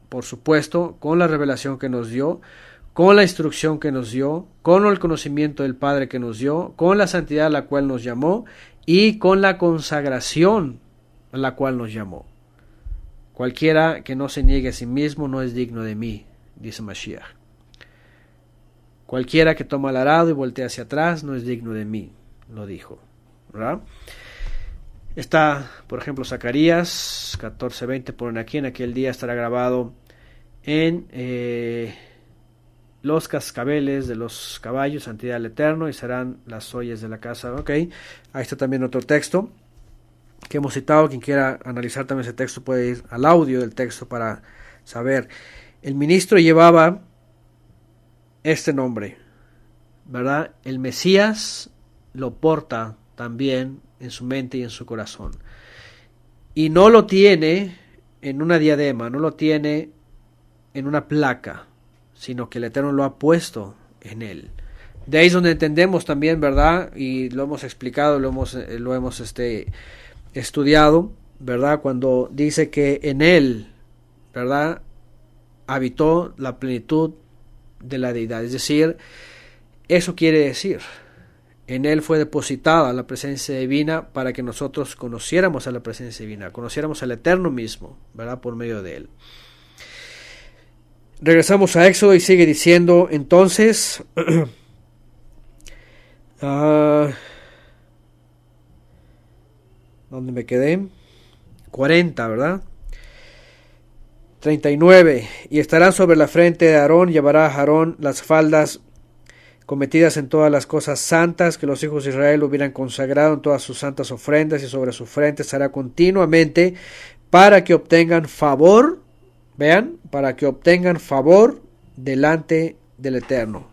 Speaker 1: por supuesto, con la revelación que nos dio, con la instrucción que nos dio, con el conocimiento del Padre que nos dio, con la santidad a la cual nos llamó y con la consagración a la cual nos llamó. Cualquiera que no se niegue a sí mismo no es digno de mí, dice Mashiach. Cualquiera que toma el arado y voltea hacia atrás no es digno de mí, lo dijo, ¿verdad? Está, por ejemplo, Zacarías 14:20, ponen aquí: en aquel día estará grabado en los cascabeles de los caballos, santidad al Eterno, y serán las ollas de la casa. Ok, ahí está también otro texto que hemos citado. Quien quiera analizar también ese texto puede ir al audio del texto para saber. El ministro llevaba este nombre, ¿verdad? El Mesías lo porta también en su mente y en su corazón. Y no lo tiene en una diadema, no lo tiene en una placa, sino que el Eterno lo ha puesto en él. De ahí es donde entendemos también, ¿verdad? Y lo hemos explicado, lo hemos estudiado, ¿verdad? Cuando dice que en él, ¿verdad?, habitó la plenitud de la deidad. Es decir, eso quiere decir, en él fue depositada la presencia divina para que nosotros conociéramos a la presencia divina, conociéramos al Eterno mismo, ¿verdad?, por medio de él. Regresamos a Éxodo y sigue diciendo entonces, ¿dónde me quedé? 40, ¿verdad? 39. Y estarán sobre la frente de Aarón, llevará a Aarón las faldas cometidas en todas las cosas santas que los hijos de Israel hubieran consagrado en todas sus santas ofrendas, y sobre su frente estará continuamente para que obtengan favor, vean, para que obtengan favor delante del Eterno.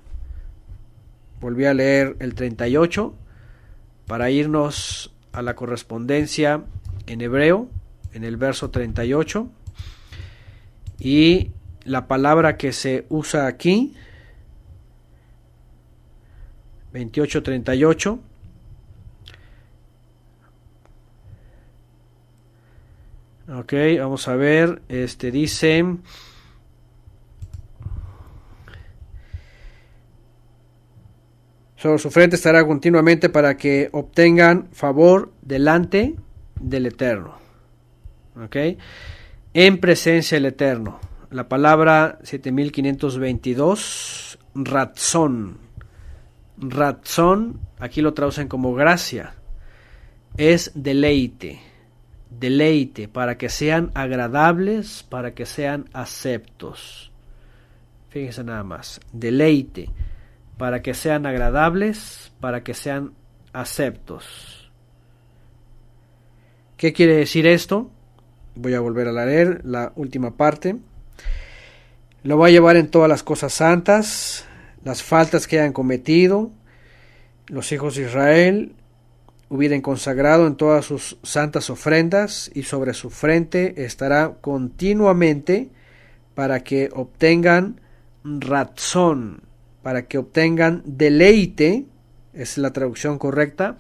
Speaker 1: Volví a leer el 38 para irnos a la correspondencia en hebreo, en el verso 38, y la palabra que se usa aquí, 28-38, ok, vamos a ver, dice, sobre su frente estará continuamente para que obtengan favor delante del Eterno, ok, en presencia del Eterno. La palabra 7522, ratzón, aquí lo traducen como gracia, es deleite, para que sean agradables, para que sean aceptos. Fíjense nada más, deleite, para que sean agradables, para que sean aceptos. ¿Qué quiere decir esto? Voy a volver a leer la última parte. Lo va a llevar en todas las cosas santas, las faltas que hayan cometido los hijos de Israel hubieran consagrado en todas sus santas ofrendas, y sobre su frente estará continuamente para que obtengan razón, para que obtengan deleite, es la traducción correcta,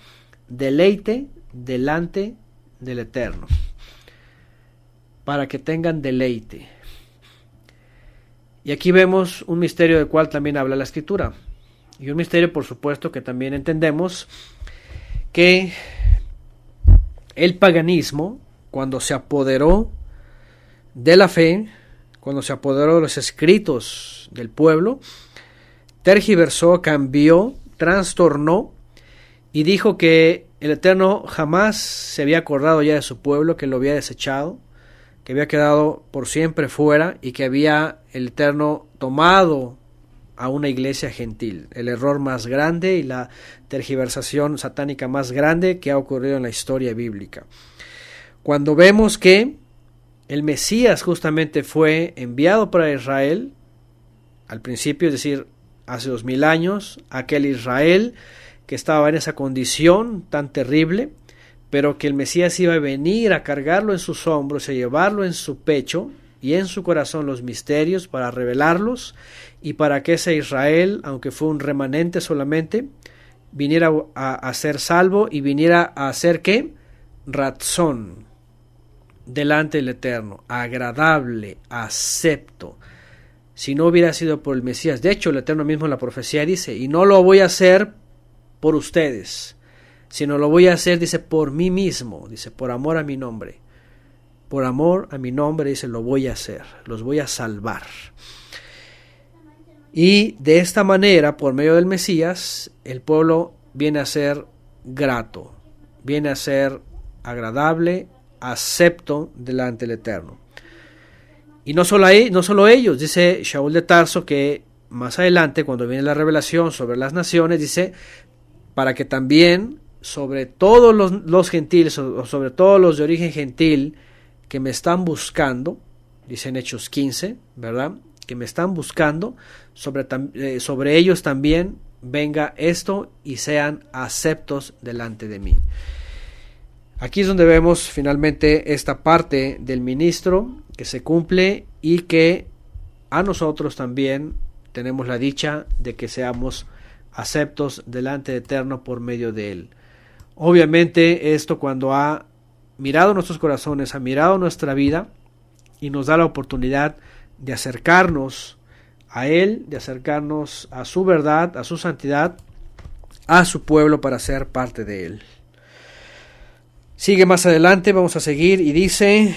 Speaker 1: deleite delante del Eterno, para que tengan deleite. Y aquí vemos un misterio del cual también habla la Escritura, y un misterio, por supuesto, que también entendemos que el paganismo, cuando se apoderó de la fe, cuando se apoderó de los escritos del pueblo, tergiversó, cambió, trastornó y dijo que el Eterno jamás se había acordado ya de su pueblo, que lo había desechado, que había quedado por siempre fuera y que había el Eterno tomado a una iglesia gentil. El error más grande y la tergiversación satánica más grande que ha ocurrido en la historia bíblica. Cuando vemos que el Mesías justamente fue enviado para Israel, al principio, es decir, hace 2000 años, aquel Israel que estaba en esa condición tan terrible, pero que el Mesías iba a venir a cargarlo en sus hombros, a llevarlo en su pecho y en su corazón los misterios para revelarlos y para que ese Israel, aunque fue un remanente solamente, viniera a ser salvo y viniera a ser ¿qué? Razón delante del Eterno, agradable, acepto. Si no hubiera sido por el Mesías, de hecho el Eterno mismo en la profecía dice, y no lo voy a hacer por ustedes, sino lo voy a hacer, dice, por mí mismo, dice, por amor a mi nombre. Por amor a mi nombre, dice, lo voy a hacer, los voy a salvar. Y de esta manera, por medio del Mesías, el pueblo viene a ser grato, viene a ser agradable, acepto delante del Eterno. Y no solo ellos, dice Shaul de Tarso, que más adelante, cuando viene la revelación sobre las naciones, dice, para que también sobre todos los gentiles, o sobre todos los de origen gentil, que me están buscando, dice en Hechos 15, ¿verdad? Que me están buscando, sobre ellos también venga esto y sean aceptos delante de mí. Aquí es donde vemos finalmente esta parte del ministro que se cumple y que a nosotros también tenemos la dicha de que seamos aceptos delante de Eterno por medio de él. Obviamente esto cuando ha mirado nuestros corazones, ha mirado nuestra vida y nos da la oportunidad de acercarnos a él, de acercarnos a su verdad, a su santidad, a su pueblo para ser parte de él. Sigue más adelante, vamos a seguir y dice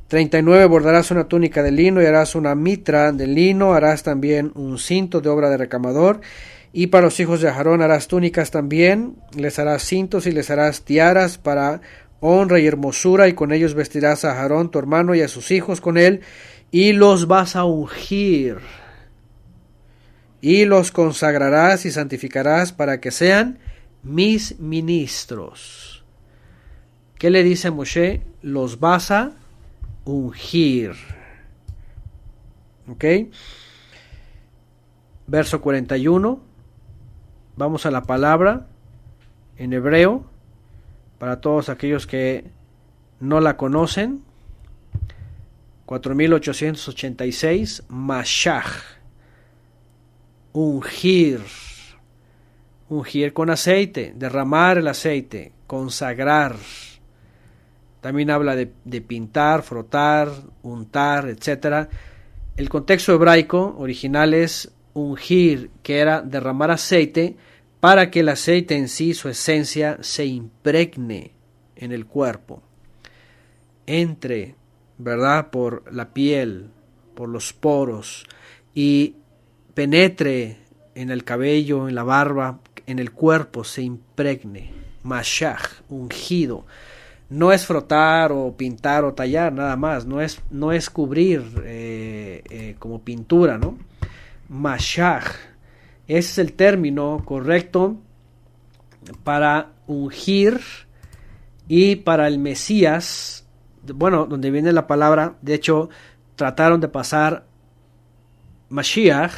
Speaker 1: 39, bordarás una túnica de lino y harás una mitra de lino, harás también un cinto de obra de recamador, y para los hijos de Aarón harás túnicas también, les harás cintos y les harás tiaras para honra y hermosura, y con ellos vestirás a Aarón tu hermano y a sus hijos con él, y los vas a ungir, y los consagrarás y santificarás para que sean mis ministros. ¿Qué le dice Moshe? Los vas a ungir. ¿Ok? Verso 41. Vamos a la palabra en hebreo para todos aquellos que no la conocen. 4886. Mashach. Ungir. Ungir con aceite. Derramar el aceite. Consagrar. También habla de pintar, frotar, untar, etc. El contexto hebraico original es ungir, que era derramar aceite para que el aceite en sí, su esencia, se impregne en el cuerpo. Entre, ¿verdad?, por la piel, por los poros, y penetre en el cabello, en la barba, en el cuerpo, se impregne. Mashach, ungido. No es frotar o pintar o tallar, nada más. No es cubrir como pintura, ¿no? Mashach. Ese es el término correcto para ungir y para el Mesías. Bueno, donde viene la palabra, de hecho, trataron de pasar Mashiach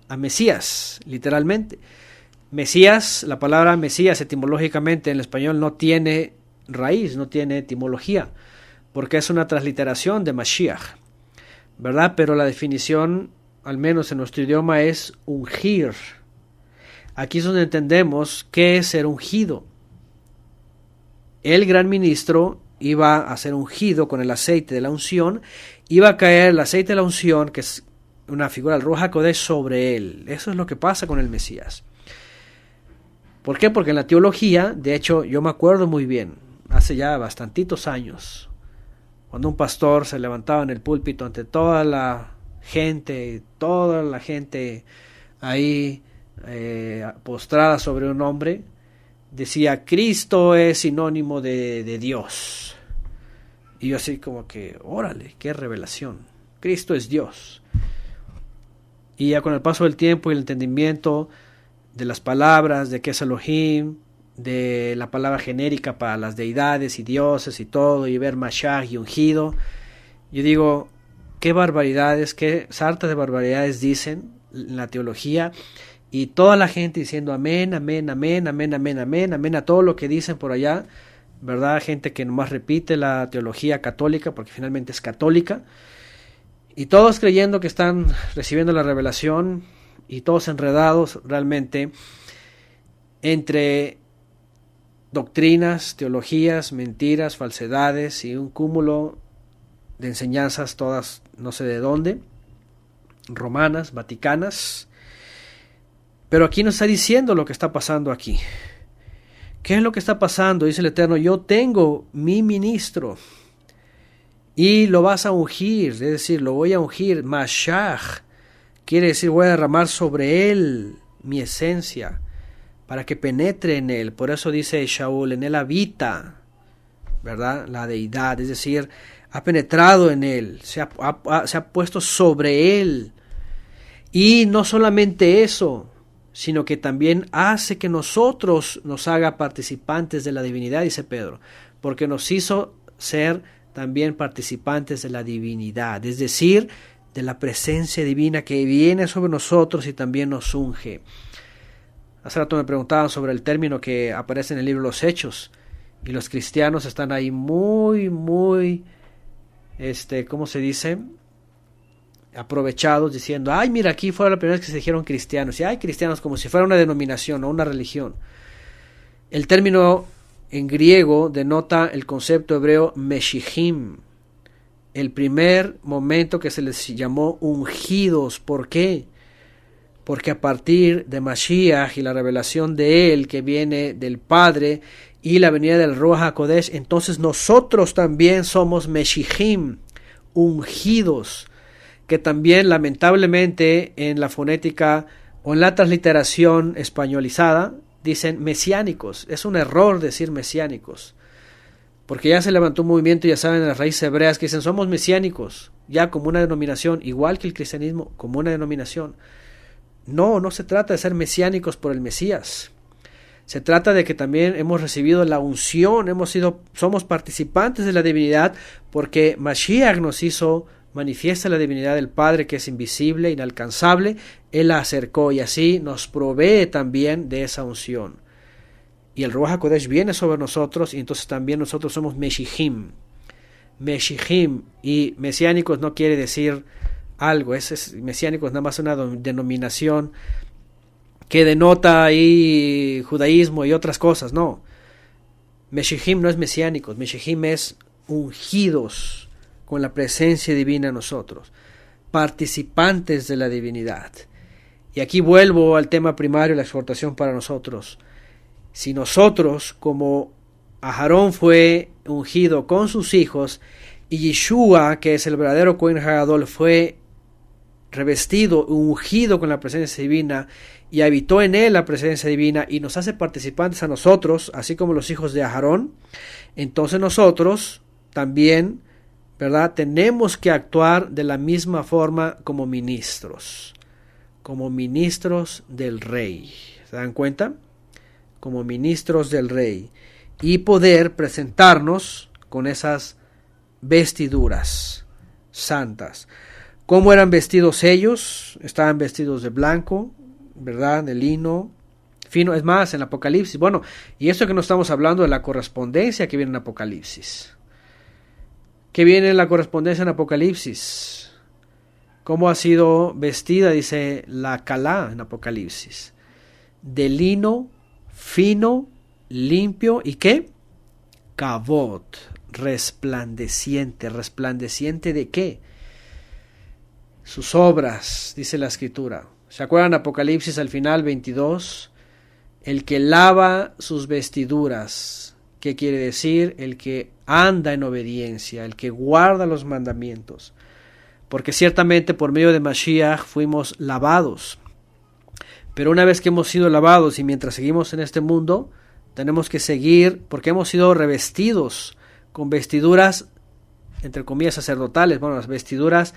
Speaker 1: a Mesías, literalmente. Mesías, la palabra Mesías etimológicamente en el español no tiene raíz, no tiene etimología, porque es una transliteración de Mashiach, ¿verdad? Pero la definición al menos en nuestro idioma, es ungir. Aquí es donde entendemos qué es ser ungido. El gran ministro iba a ser ungido con el aceite de la unción, iba a caer el aceite de la unción, que es una figura del Ruach HaKodesh, sobre él. Eso es lo que pasa con el Mesías. ¿Por qué? Porque en la teología, de hecho, yo me acuerdo muy bien, hace ya bastantitos años, cuando un pastor se levantaba en el púlpito ante toda la gente ahí postrada sobre un hombre, decía: Cristo es sinónimo de Dios. Y yo así como que, órale, qué revelación. Cristo es Dios. Y ya con el paso del tiempo y el entendimiento de las palabras, de qué es Elohim, de la palabra genérica para las deidades y dioses y todo, y ver Mashiach y ungido, yo digo, qué barbaridades, qué sarta de barbaridades dicen en la teología, y toda la gente diciendo amén, amén, amén, amén, amén, amén, amén a todo lo que dicen por allá, ¿verdad? Gente que nomás repite la teología católica porque finalmente es católica, y todos creyendo que están recibiendo la revelación, y todos enredados realmente entre doctrinas, teologías, mentiras, falsedades y un cúmulo de enseñanzas, todas no sé de dónde, romanas, vaticanas. Pero aquí nos está diciendo lo que está pasando aquí. ¿Qué es lo que está pasando? Dice el Eterno: yo tengo mi ministro y lo vas a ungir, es decir, lo voy a ungir. Mashiach quiere decir, voy a derramar sobre él mi esencia para que penetre en él. Por eso dice Shaul, en él habita, ¿verdad?, la deidad, es decir, ha penetrado en él, se ha puesto sobre él. Y no solamente eso, sino que también hace que nosotros nos haga participantes de la divinidad, dice Pedro, porque nos hizo ser también participantes de la divinidad, es decir, de la presencia divina que viene sobre nosotros y también nos unge. Hace rato me preguntaban sobre el término que aparece en el libro de los Hechos, y los cristianos están ahí muy, ¿cómo se dice?, aprovechados, diciendo: ay, mira, aquí fue la primera vez que se dijeron cristianos, y hay cristianos, como si fuera una denominación o una religión. El término en griego denota el concepto hebreo Meshihim, el primer momento que se les llamó ungidos. ¿Por qué? Porque a partir de Mashiach y la revelación de él que viene del Padre y la venida del Ruach HaKodesh, entonces nosotros también somos Meshihim, ungidos, que también lamentablemente en la fonética o en la transliteración españolizada dicen mesiánicos. Es un error decir mesiánicos, porque ya se levantó un movimiento, ya saben, en las raíces hebreas, que dicen somos mesiánicos, ya como una denominación, igual que el cristianismo, como una denominación. No se trata de ser mesiánicos por el Mesías. Se trata de que también hemos recibido la unción, somos participantes de la divinidad, porque Mashiach nos hizo manifiesta la divinidad del Padre, que es invisible, inalcanzable. Él la acercó y así nos provee también de esa unción. Y el Ruach HaKodesh viene sobre nosotros, y entonces también nosotros somos Meshihim. Meshihim, y mesiánicos no quiere decir algo, mesiánicos es nada más una denominación que denota ahí judaísmo y otras cosas. No, Meshihim no es mesiánicos, Meshihim es ungidos con la presencia divina en nosotros, participantes de la divinidad. Y aquí vuelvo al tema primario, la exhortación para nosotros. Si nosotros, como Aarón fue ungido con sus hijos, y Yeshua, que es el verdadero Cohen Hagadol, fue revestido, ungido con la presencia divina, y habitó en él la presencia divina, y nos hace participantes a nosotros, así como los hijos de Aarón, entonces nosotros también, ¿verdad?, tenemos que actuar de la misma forma como ministros del Rey. ¿Se dan cuenta? Como ministros del Rey, y poder presentarnos con esas vestiduras santas. ¿Cómo eran vestidos ellos? Estaban vestidos de blanco, ¿verdad?, de lino fino. Es más, en Apocalipsis, bueno, y esto que no estamos hablando de la correspondencia que viene en Apocalipsis. ¿Qué viene en la correspondencia en Apocalipsis? ¿Cómo ha sido vestida? Dice la Calá en Apocalipsis. De lino fino, limpio y ¿qué? Kavod, resplandeciente. ¿Resplandeciente de qué? Sus obras, dice la Escritura. ¿Se acuerdan Apocalipsis al final 22? El que lava sus vestiduras. ¿Qué quiere decir? El que anda en obediencia, el que guarda los mandamientos. Porque ciertamente por medio de Mashiach fuimos lavados. Pero una vez que hemos sido lavados y mientras seguimos en este mundo, tenemos que seguir porque hemos sido revestidos con vestiduras, entre comillas, sacerdotales, bueno, las vestiduras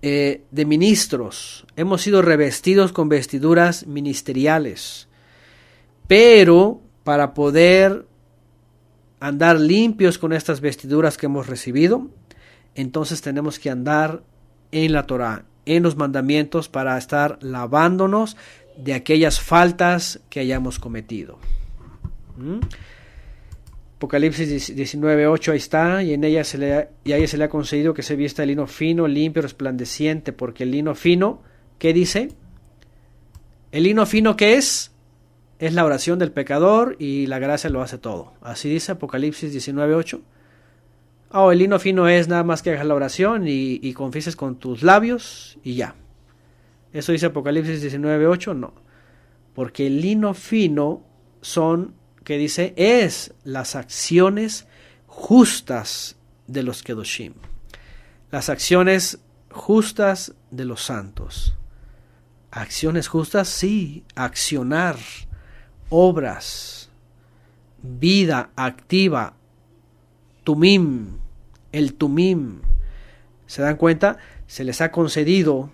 Speaker 1: de ministros. Hemos sido revestidos con vestiduras ministeriales. Pero para poder andar limpios con estas vestiduras que hemos recibido, entonces tenemos que andar en la Torá, en los mandamientos, para estar lavándonos de aquellas faltas que hayamos cometido. Apocalipsis 19:8, ahí está, y a ella se le ha concedido que se vista de lino fino, limpio, resplandeciente, porque el lino fino, ¿qué dice? El lino fino, ¿qué es? Es la oración del pecador y la gracia lo hace todo. Así dice Apocalipsis 19:8. El lino fino es nada más que hagas la oración y confieses con tus labios y ya. ¿Eso dice Apocalipsis 19:8? No. Porque el lino fino son, ¿qué dice? Es las acciones justas de los Kedoshim. Las acciones justas de los santos. Acciones justas, sí. Accionar. Obras. Vida activa. Tumim, el Tumim, ¿se dan cuenta? Se les ha concedido,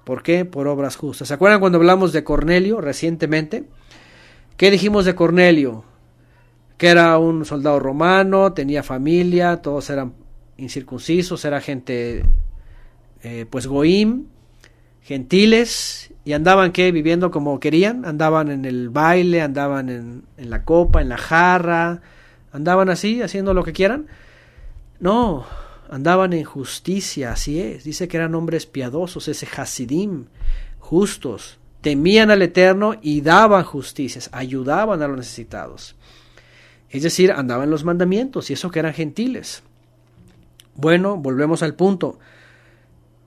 Speaker 1: ¿por qué? Por obras justas. ¿Se acuerdan cuando hablamos de Cornelio recientemente? ¿Qué dijimos de Cornelio? Que era un soldado romano, tenía familia, todos eran incircuncisos, era gente, pues goim, gentiles, y andaban, ¿qué? Viviendo como querían, andaban en el baile, andaban en la copa, en la jarra, andaban así, haciendo lo que quieran. No, andaban en justicia, así es. Dice que eran hombres piadosos, ese Hasidim, justos. Temían al Eterno y daban justicias, ayudaban a los necesitados. Es decir, andaban en los mandamientos, y eso que eran gentiles. Bueno, volvemos al punto.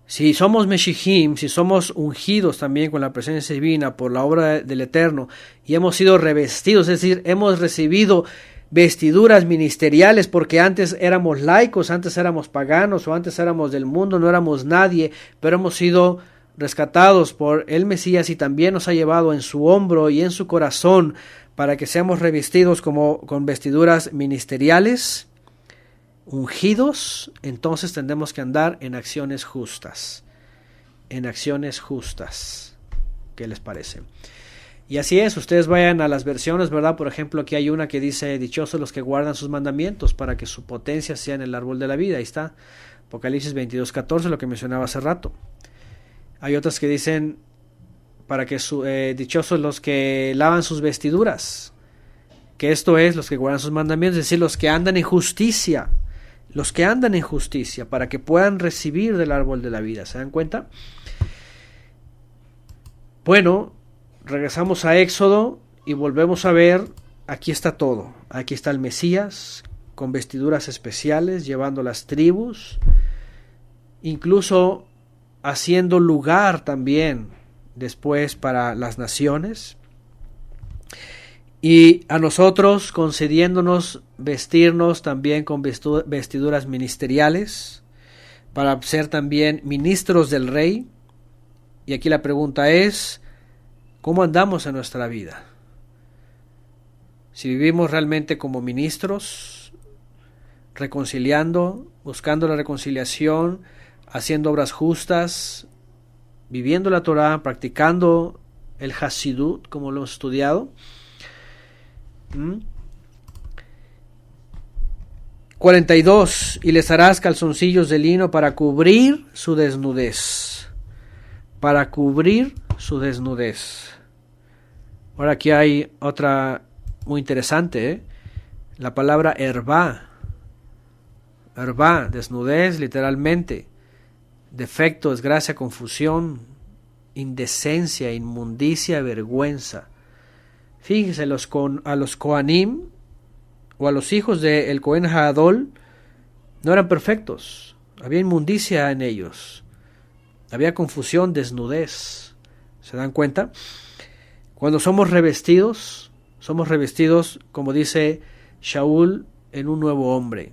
Speaker 1: Si somos Meshihim, si somos ungidos también con la presencia divina por la obra del Eterno, y hemos sido revestidos, es decir, hemos recibido vestiduras ministeriales, porque antes éramos laicos, antes éramos paganos, o antes éramos del mundo, no éramos nadie, pero hemos sido rescatados por el Mesías y también nos ha llevado en su hombro y en su corazón para que seamos revestidos con vestiduras ministeriales, ungidos. Entonces tendremos que andar en acciones justas, en acciones justas. ¿Qué les parece? Y así es, ustedes vayan a las versiones, ¿verdad? Por ejemplo, aquí hay una que dice: dichosos los que guardan sus mandamientos para que su potencia sea en el árbol de la vida. Ahí está, Apocalipsis 22:14, lo que mencionaba hace rato. Hay otras que dicen: para que dichosos los que lavan sus vestiduras, que esto es, los que guardan sus mandamientos, es decir, los que andan en justicia, para que puedan recibir del árbol de la vida. ¿Se dan cuenta? Bueno, regresamos a Éxodo y volvemos a ver, aquí está todo. Aquí está el Mesías con vestiduras especiales, llevando las tribus, incluso haciendo lugar también después para las naciones, y a nosotros concediéndonos vestirnos también con vestiduras ministeriales para ser también ministros del Rey. Y aquí la pregunta es: ¿cómo andamos en nuestra vida? Si vivimos realmente como ministros, reconciliando, buscando la reconciliación, haciendo obras justas, viviendo la Torá, practicando el Hasidut, como lo hemos estudiado. 42. Y les harás calzoncillos de lino para cubrir su desnudez. Para cubrir su desnudez. Ahora aquí hay otra muy interesante, la palabra hervá. Hervá, desnudez, literalmente. defecto, desgracia, confusión, indecencia, inmundicia, vergüenza. Fíjense, a los Kohanim o a los hijos del Cohen Hadol no eran perfectos. Había inmundicia en ellos. Había confusión, desnudez. ¿Se dan cuenta? Cuando somos revestidos, como dice Shaul, en un nuevo hombre.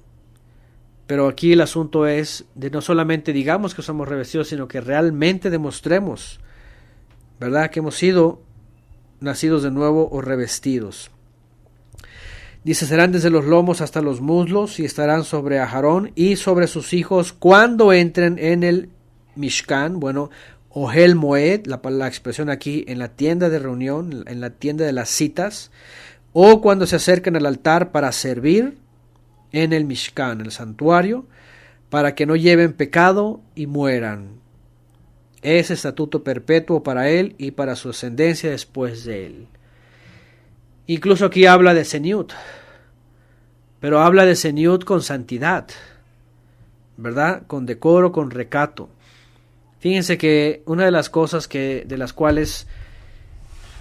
Speaker 1: Pero aquí el asunto es de no solamente digamos que somos revestidos, sino que realmente demostremos, ¿verdad?, que hemos sido nacidos de nuevo o revestidos. Dice, serán desde los lomos hasta los muslos y estarán sobre Aarón y sobre sus hijos cuando entren en el Mishkan, bueno, Ohel Moed, la expresión aquí, en la tienda de reunión, en la tienda de las citas, o cuando se acerquen al altar para servir en el Mishkan, el santuario, para que no lleven pecado y mueran. Es estatuto perpetuo para él y para su ascendencia después de él. Incluso aquí habla de Zeniut, pero habla de Zeniut con santidad, ¿verdad? Con decoro, con recato. Fíjense que una de las cosas de las cuales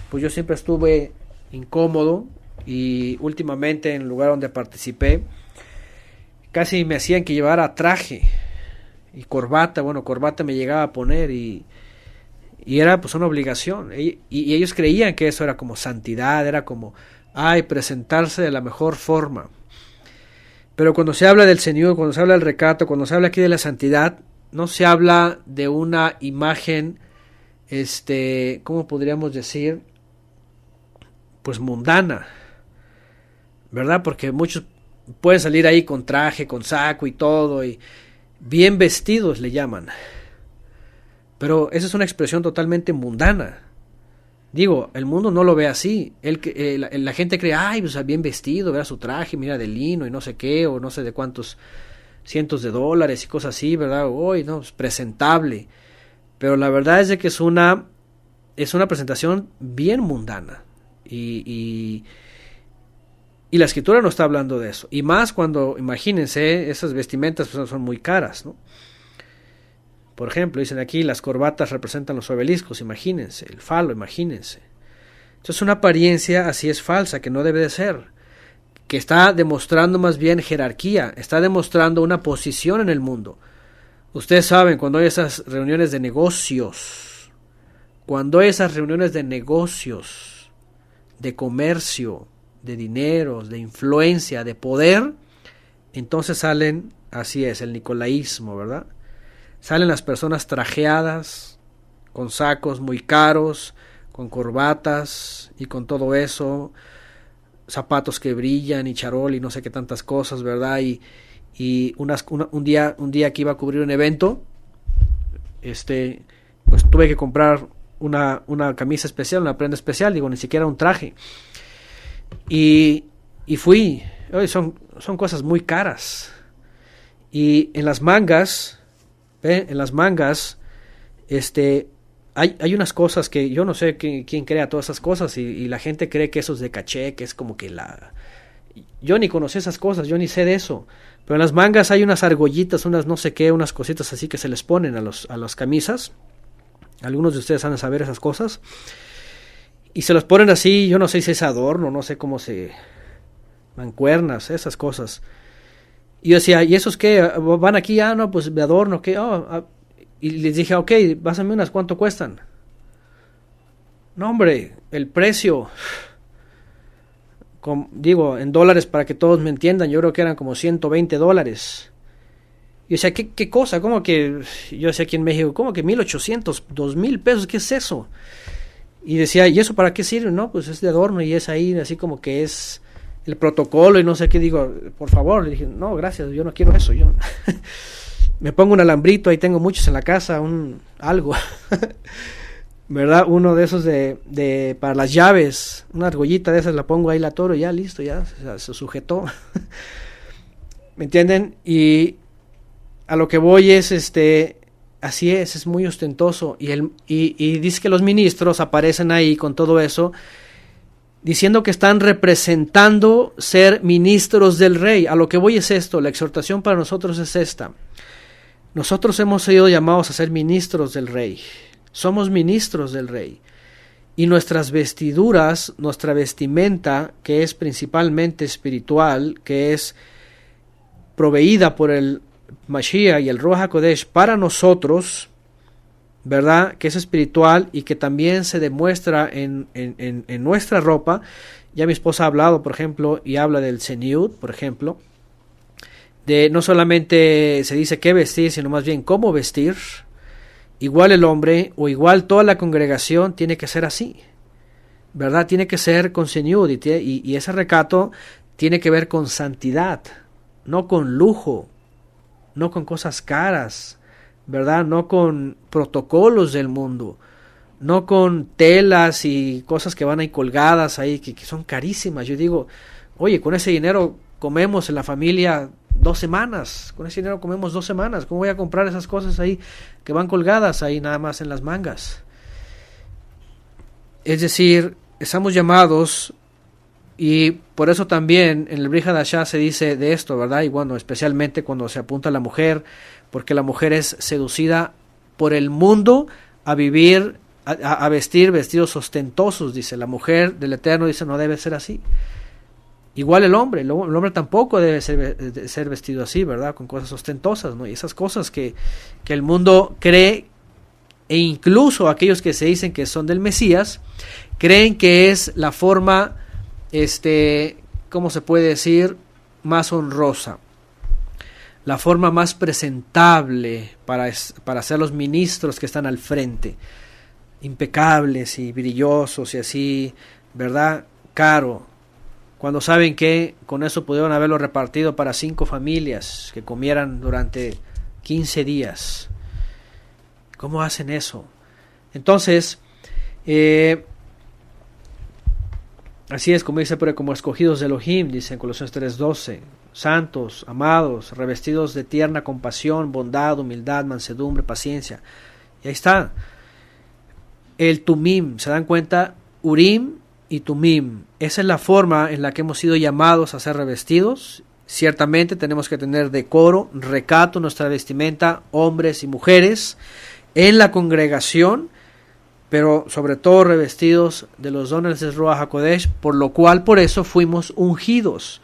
Speaker 1: pues yo siempre estuve incómodo, y últimamente en el lugar donde participé casi me hacían que llevara traje y corbata. Bueno, corbata me llegaba a poner y era pues una obligación, y ellos creían que eso era como santidad, era como presentarse de la mejor forma. Pero cuando se habla del Señor, cuando se habla del recato, cuando se habla aquí de la santidad, no se habla de una imagen, ¿cómo podríamos decir? Pues mundana, ¿verdad? Porque muchos pueden salir ahí con traje, con saco y todo, y bien vestidos le llaman. Pero esa es una expresión totalmente mundana. Digo, el mundo no lo ve así. La gente cree, pues bien vestido, vea su traje, mira, de lino y no sé qué, o no sé de cuántos cientos de dólares y cosas así, ¿verdad? No, es presentable. Pero la verdad es de que es una presentación bien mundana. Y la escritura no está hablando de eso. Y más cuando, imagínense, esas vestimentas pues, son muy caras, ¿no? Por ejemplo, dicen aquí, las corbatas representan los obeliscos, imagínense, el falo, imagínense. Entonces una apariencia así es falsa, que no debe de ser, que está demostrando más bien jerarquía, está demostrando una posición en el mundo. Ustedes saben, cuando hay esas reuniones de negocios, de comercio, de dinero, de influencia, de poder, entonces salen, así es, el nicolaísmo, ¿verdad? Salen las personas trajeadas, con sacos muy caros, con corbatas y con todo eso, zapatos que brillan y charol y no sé qué tantas cosas, ¿verdad? Y un día que iba a cubrir un evento, pues tuve que comprar una camisa especial, una prenda especial, digo, ni siquiera un traje. Y fui, son cosas muy caras. Y en las mangas, hay unas cosas que yo no sé quién crea todas esas cosas, y la gente cree que eso es de caché, que es como que yo ni conocí esas cosas, yo ni sé de eso, pero en las mangas hay unas argollitas, unas no sé qué, unas cositas así que se les ponen a las camisas. Algunos de ustedes han de saber esas cosas, y se los ponen así, yo no sé si es adorno, no sé cómo mancuernas, esas cosas. Y yo decía, ¿y esos qué? ¿Van aquí? No, pues de adorno, ¿qué? Y les dije, ok, pásame unas, ¿cuánto cuestan? No, hombre, el precio, digo, en dólares para que todos me entiendan, yo creo que eran como $120. Y o sea, ¿qué cosa? ¿Cómo que? Yo decía aquí en México, ¿cómo que 1,800, 2,000 pesos? ¿Qué es eso? Y decía, ¿y eso para qué sirve? No, pues es de adorno y es ahí, así como que es el protocolo y no sé qué. Digo, por favor, le dije, no, gracias, yo no quiero eso, yo me pongo un alambrito, ahí tengo muchos en la casa, algo, ¿verdad? Uno de esos para las llaves, una argollita de esas, la pongo ahí, la atoro, ya listo, ya se sujetó. ¿Me entienden? Y a lo que voy es, así es muy ostentoso, y dice que los ministros aparecen ahí con todo eso, diciendo que están representando ser ministros del rey. A lo que voy es esto, la exhortación para nosotros es esta. Nosotros hemos sido llamados a ser ministros del Rey. Somos ministros del Rey. Y nuestras vestiduras, nuestra vestimenta, que es principalmente espiritual, que es proveída por el Mashiach y el Ruach HaKodesh para nosotros, ¿verdad? Que es espiritual y que también se demuestra en nuestra ropa. Ya mi esposa ha hablado, por ejemplo, y habla del Zeniut, por ejemplo, de no solamente se dice qué vestir, sino más bien cómo vestir. Igual el hombre o igual toda la congregación tiene que ser así, ¿verdad? Tiene que ser con Zeniut y ese recato tiene que ver con santidad, no con lujo, no con cosas caras, ¿verdad? No con protocolos del mundo, no con telas y cosas que van ahí colgadas ahí, que son carísimas. Yo digo, oye, con ese dinero comemos en la familia 2 semanas, con ese dinero comemos 2 semanas, ¿cómo voy a comprar esas cosas ahí que van colgadas ahí nada más en las mangas? Es decir, estamos llamados, y por eso también en el Brit Hadashah se dice de esto, ¿verdad? Y bueno, especialmente cuando se apunta a la mujer, porque la mujer es seducida por el mundo a vivir, a vestir vestidos ostentosos, dice. La mujer del Eterno dice no debe ser así. Igual el hombre tampoco debe ser vestido así, ¿verdad? Con cosas ostentosas, ¿no? Y esas cosas que el mundo cree, e incluso aquellos que se dicen que son del Mesías, creen que es la forma, ¿cómo se puede decir? Más honrosa. La forma más presentable para ser los ministros que están al frente. Impecables y brillosos y así, ¿verdad? Caro. Cuando saben que con eso pudieron haberlo repartido para 5 familias que comieran durante 15 días. ¿Cómo hacen eso? Entonces, así es como dice, pero como escogidos de Elohim, dice en Colosenses 3:12, santos, amados, revestidos de tierna compasión, bondad, humildad, mansedumbre, paciencia. Y ahí está. El Tumim, ¿se dan cuenta? Urim y Tumim. Esa es la forma en la que hemos sido llamados a ser revestidos. Ciertamente tenemos que tener decoro, recato en nuestra vestimenta, hombres y mujeres, en la congregación, pero sobre todo revestidos de los dones del Ruach HaKodesh, por eso fuimos ungidos.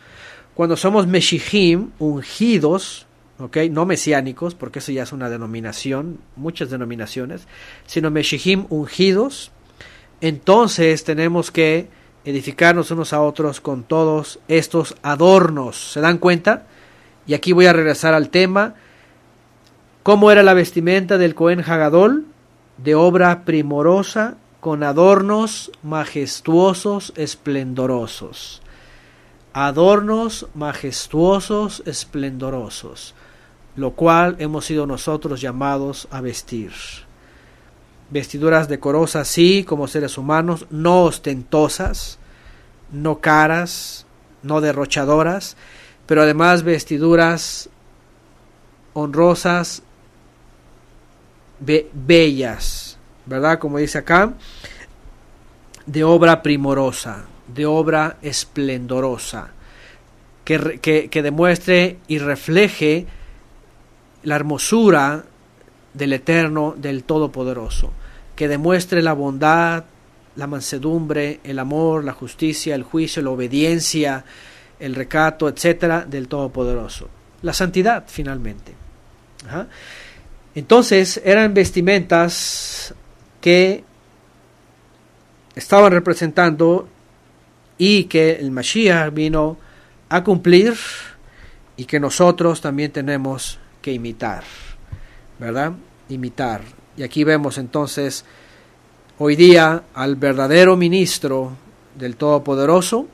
Speaker 1: Cuando somos Meshijim, ungidos, ¿okay? No mesiánicos, porque eso ya es una denominación, muchas denominaciones, sino Meshijim, ungidos, entonces tenemos que edificarnos unos a otros con todos estos adornos. ¿Se dan cuenta? Y aquí voy a regresar al tema. ¿Cómo era la vestimenta del Cohen Hagadol? De obra primorosa, con adornos majestuosos, esplendorosos. Adornos majestuosos, esplendorosos, lo cual hemos sido nosotros llamados a vestir. Vestiduras decorosas, sí, como seres humanos, no ostentosas, no caras, no derrochadoras, pero además vestiduras honrosas, bellas, ¿verdad? Como dice acá, de obra primorosa, de obra esplendorosa, que demuestre y refleje la hermosura del Eterno, del Todopoderoso, que demuestre la bondad, la mansedumbre, el amor, la justicia, el juicio, la obediencia, el recato, etcétera, del Todopoderoso. La santidad, finalmente. Ajá. Entonces, eran vestimentas que estaban representando y que el Mashiach vino a cumplir y que nosotros también tenemos que imitar, ¿verdad? Imitar. Y aquí vemos entonces hoy día al verdadero ministro del Todopoderoso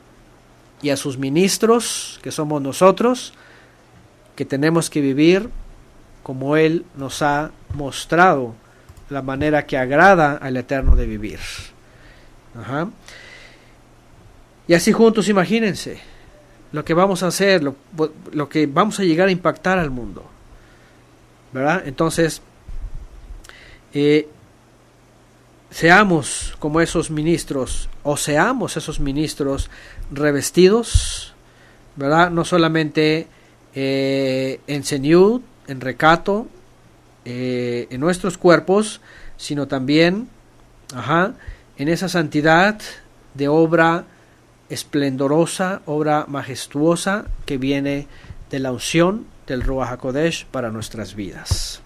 Speaker 1: y a sus ministros, que somos nosotros, que tenemos que vivir como Él nos ha mostrado la manera que agrada al Eterno de vivir. Ajá. Y así juntos, imagínense lo que vamos a hacer, lo que vamos a llegar a impactar al mundo, ¿verdad? Entonces, seamos como esos ministros, o seamos esos ministros revestidos, ¿verdad? No solamente en Zeniut, en recato, en nuestros cuerpos, sino también en esa santidad de obra esplendorosa, obra majestuosa que viene de la unción del Ruach HaKodesh para nuestras vidas.